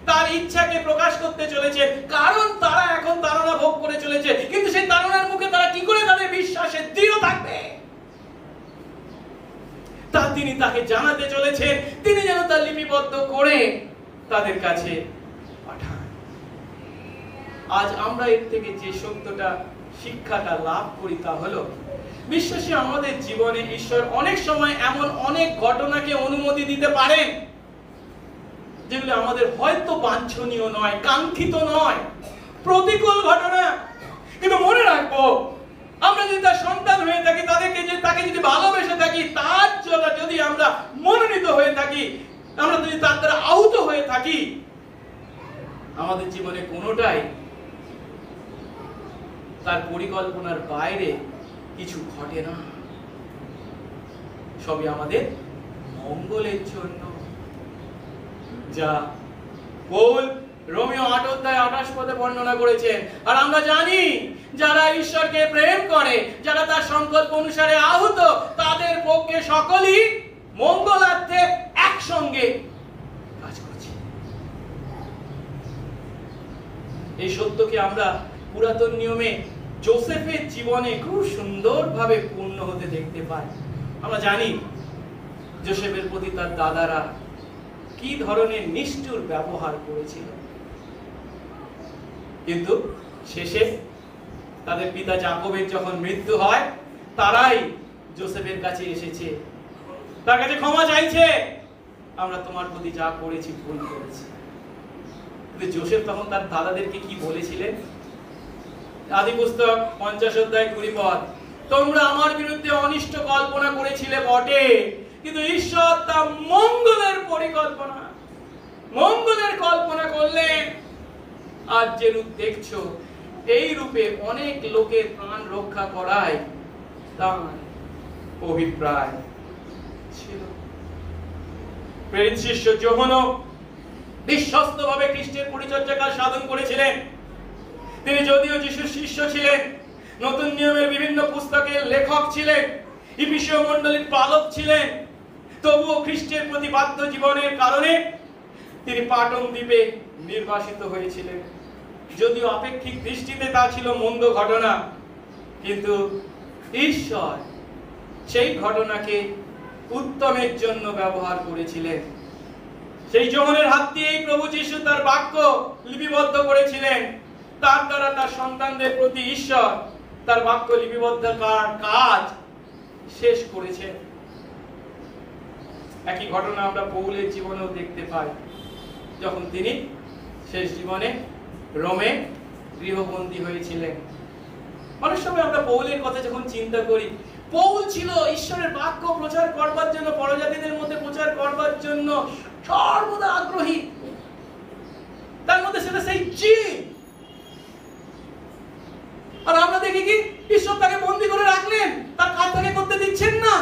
তার ইচ্ছাকে প্রকাশ করতে চলেছেন, কারণ তারা এখন তাড়না ভোগ করে চলেছে। কিন্তু সেই তাড়নার মুখে তারা কি করে তাদের বিশ্বাসে দৃঢ় থাকবে তা তিনি তাকে জানাতে চলেছেন। তিনি যেন তা লিপিবদ্ধ করে তাদের কাছে পাঠান। আজ আমরা এর থেকে যে সত্যটা, শিক্ষাটা লাভ করি তা হলো, বিশ্বাসী আমাদের জীবনে ঈশ্বর অনেক সময় এমন অনেক ঘটনাকে অনুমতি দিতে পারেন যেগুলো আমাদের হয়তো বাঞ্ছনীয় নয়, কাঙ্ক্ষিত নয়, প্রতিকূল ঘটনা। কিন্তু মনে রাখবো, আমরা যদি তার সন্তান হয়ে থাকি, তাকে যদি ভালোবেসে থাকি, তার জন্য যদি আমরা মনোনীত হয়ে থাকি, আমরা যদি তার দ্বারা আহত হয়ে থাকি, আমাদের জীবনে কোনোটাই তার পরিকল্পনার বাইরে কিছু ঘটে না, সবই আমাদের মঙ্গলের জন্য। যা পৌল রোমিও 8 অধ্যায় 28 পদে বর্ণনা করেছেন। আর আমরা জানি যারা ঈশ্বরকে প্রেম করে, যারা তার সংকল্প অনুসারে আহত, তাদের পক্ষে সকলই মঙ্গলার্থে একসঙ্গে কাজ করছে। এই সত্যকে আমরা পুরাতন নিয়মে যোসেফের জীবনে খুব সুন্দরভাবে পূর্ণ হতে দেখতে পাই। আমরা জানি যোসেফের প্রতি তার দাদারা কি ধরনের নিষ্ঠুর ব্যবহার করেছিল, কিন্তু শেষে তাদের পিতা যাকবের যখন মৃত্যু হয়, তারাই যোসেফের কাছে এসেছে, তার কাছে ক্ষমা চাইছে, আমরা তোমার প্রতি যা করেছি ভুল করেছি। কিন্তু যোসেফ তখন তার দাদাদেরকে কি বলেছিলেন? আদি পুস্তক 50 অধ্যায় 20 পদ, তোমরা আমার বিরুদ্ধে অনিষ্ট কল্পনা করেছিলে বটে, কিন্তু ঈশ্বর তা মঙ্গলের পরিকল্পনা, মঙ্গলের কল্পনা করলেন। আজ যে রূপ দেখছো, এই রূপে অনেক লোকের প্রাণ রক্ষা করাই তার অভিপ্রায় ছিল। প্রেরিত শিষ্য যোহনও বিশ্বস্তভাবে খ্রিস্টের পরিচর্যা কাজ সাধন করেছিলেন। তিনি যদিও যিশুর শিষ্য ছিলেন, নতুন নিয়মের বিভিন্ন পুস্তকের লেখক ছিলেন, ইফিসীয় মণ্ডলীর পালক ছিলেন, তবুও খ্রিস্টের প্রতি বাধ্য জীবনের কারণে তিনি পাটন দ্বীপে নির্বাসিত হয়েছিলেন। যদিও আপেক্ষিক দৃষ্টিতে তা ছিল মন্দ ঘটনা, কিন্তু ঈশ্বর সেই ঘটনাকে উত্তমের জন্য ব্যবহার করেছিলেন। সেই যোহনের হাত দিয়েই প্রভু যিশু তার বাক্য লিপিবদ্ধ করেছিলেন। তার দ্বারা তার সন্তানদের প্রতি ঈশ্বর তার বাক্য লিপিবদ্ধ করার কাজ শেষ করেছেন। একই ঘটনা আমরা পৌলের জীবনেও দেখতে পাই, যখন তিনি শেষ জীবনে রোমে গৃহবন্দী হয়েছিলেন। অনেক সময় আমরা পৌলের কথা যখন চিন্তা করি, পৌল ছিল ঈশ্বরের বাক্য প্রচার করবার জন্য, পরজাতিদের মধ্যে প্রচার করবার জন্য সর্বদা আগ্রহী। তার মধ্যে সেটা সেই জিন। আর আমরা দেখি কি ঈশ্বর তাকে বন্দী করে রাখলেন, তার কাজ তাকে করতে দিচ্ছেন না।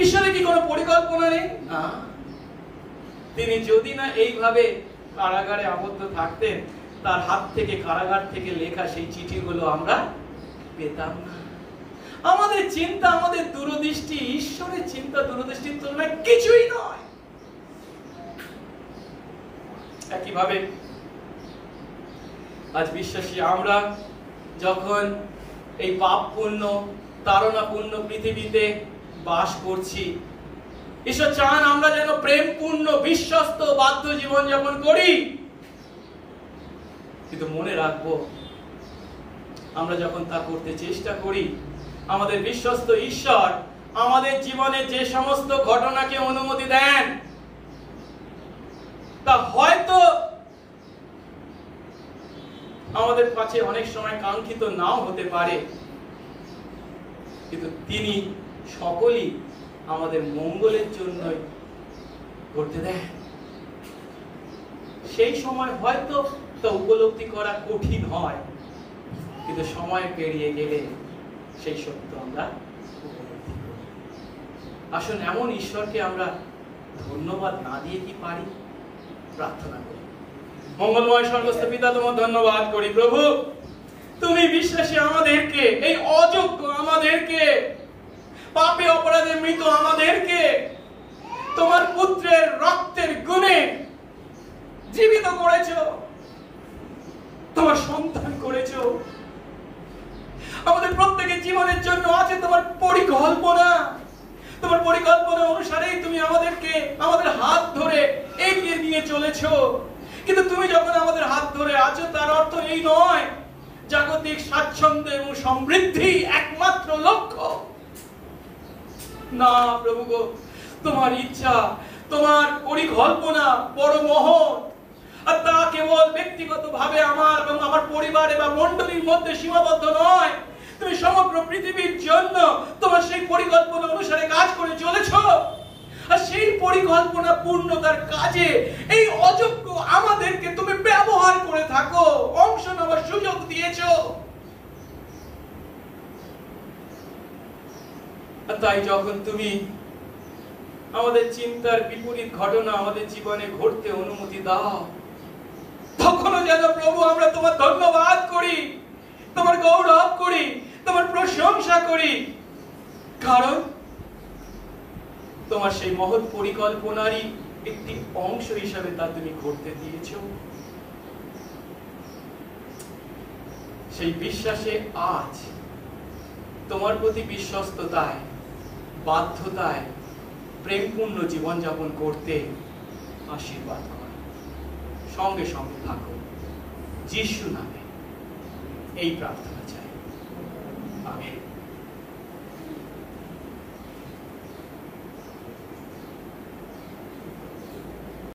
ঈশ্বরের কি কোনো পরিকল্পনা নেই? না। তিনি যদি না এইভাবে কারাগারে আবদ্ধ থাকতেন, তার হাত থেকে, কারাগার থেকে লেখা সেই চিঠিগুলো আমরা পেতাম না। আমাদের চিন্তা, আমাদের দূরদৃষ্টি ঈশ্বরের চিন্তা দূরদৃষ্টির তুলনায় কিছুই নয়। একইভাবে আজ বিশ্বাসী আমরা যখন এই পাপপূর্ণ, তাড়নাপূর্ণ পৃথিবীতে বাস করছি, ঈশ্বর চান আমরা যেন প্রেমপূর্ণ, বিশ্বস্ত, বাধ্য জীবন যাপন করি। কিন্তু মনে রাখবো, আমরা যখন তা করতে চেষ্টা করি, আমাদের বিশ্বস্ত ঈশ্বর আমাদের জীবনে যে সমস্ত ঘটনাকে অনুমতি দেন, তা হয়তো আমাদের কাছে অনেক সময় কাঙ্ক্ষিত নাও হতে পারে, কিন্তু তিনি সকলেই আমাদের মঙ্গলের জন্যই করতে দেন। সেই সময় হয়তো তা উপলব্ধি করা কঠিন হয়, কিন্তু সময় পেরিয়ে গেলে সেই সত্য আমরা উপলব্ধি করি। আসুন এমন ঈশ্বরকে আমরা ধন্যবাদ না দিয়ে কি পারি? প্রার্থনা করি। মঙ্গলময় স্বর্গস্থ পিতা, তোমার ধন্যবাদ করি প্রভু, তুমি বিশ্বাসী আমাদেরকে, এই অযোগ্য আমাদেরকে, পাপে অপরাধে মৃত আমাদেরকে তোমার পুত্রের রক্তের গুণে জীবিত করেছো, তোমার সন্তান করেছো। আমাদের প্রত্যেকের জীবনের জন্য আছে তোমার পরিকল্পনা। তোমার পরিকল্পনা অনুসারেই তুমি আমাদেরকে আমাদের হাত ধরে এগিয়ে নিয়ে চলেছো। কিন্তু তুমি যখন আমাদের হাত ধরে আছো, তার অর্থ এই নয় জাগতিক স্বাচ্ছন্দ্য এবং সমৃদ্ধি একমাত্র লক্ষ্য। না প্রভু গো, তোমার ইচ্ছা, তোমার পরিকল্পনা বড় মহৎ। আর তা কেবল ব্যক্তিগতভাবে আমার এবং আমার পরিবার এবং মণ্ডলীর মধ্যে সীমাবদ্ধ নয়। তুমি সমগ্র পৃথিবীর জন্য তোমার সেই পরিকল্পনা অনুসারে কাজ করে চলেছো। আর সেই পরিকল্পনা পূর্ণতার কাজে এই অযোগ্য আমাদেরকে তুমি ব্যবহার করে থাকো, অংশ নেওয়ার সুযোগ দিয়েছো। আর তাই যখন তুমি আমাদের চিন্তার বিপরীত ঘটনা আমাদের জীবনে ঘটতে অনুমতি দাও, তখনও যেন প্রভু আমরা তোমার ধন্যবাদ করি, তোমার গৌরব করি, তোমার প্রশংসা করি। কারণ তোমার সেই মহৎ পরিকল্পনারই একটি অংশ হিসাবে তা তুমি করতে দিয়েছো। সেই বিশ্বাসে আজ তোমার প্রতি বিশ্বস্ততায়, বাধ্যতায় প্রেমপূর্ণ জীবনযাপন করতে আশীর্বাদ করো। সঙ্গে সঙ্গে থাকো, যিশু নামে এই প্রার্থনা চাই। আমেন।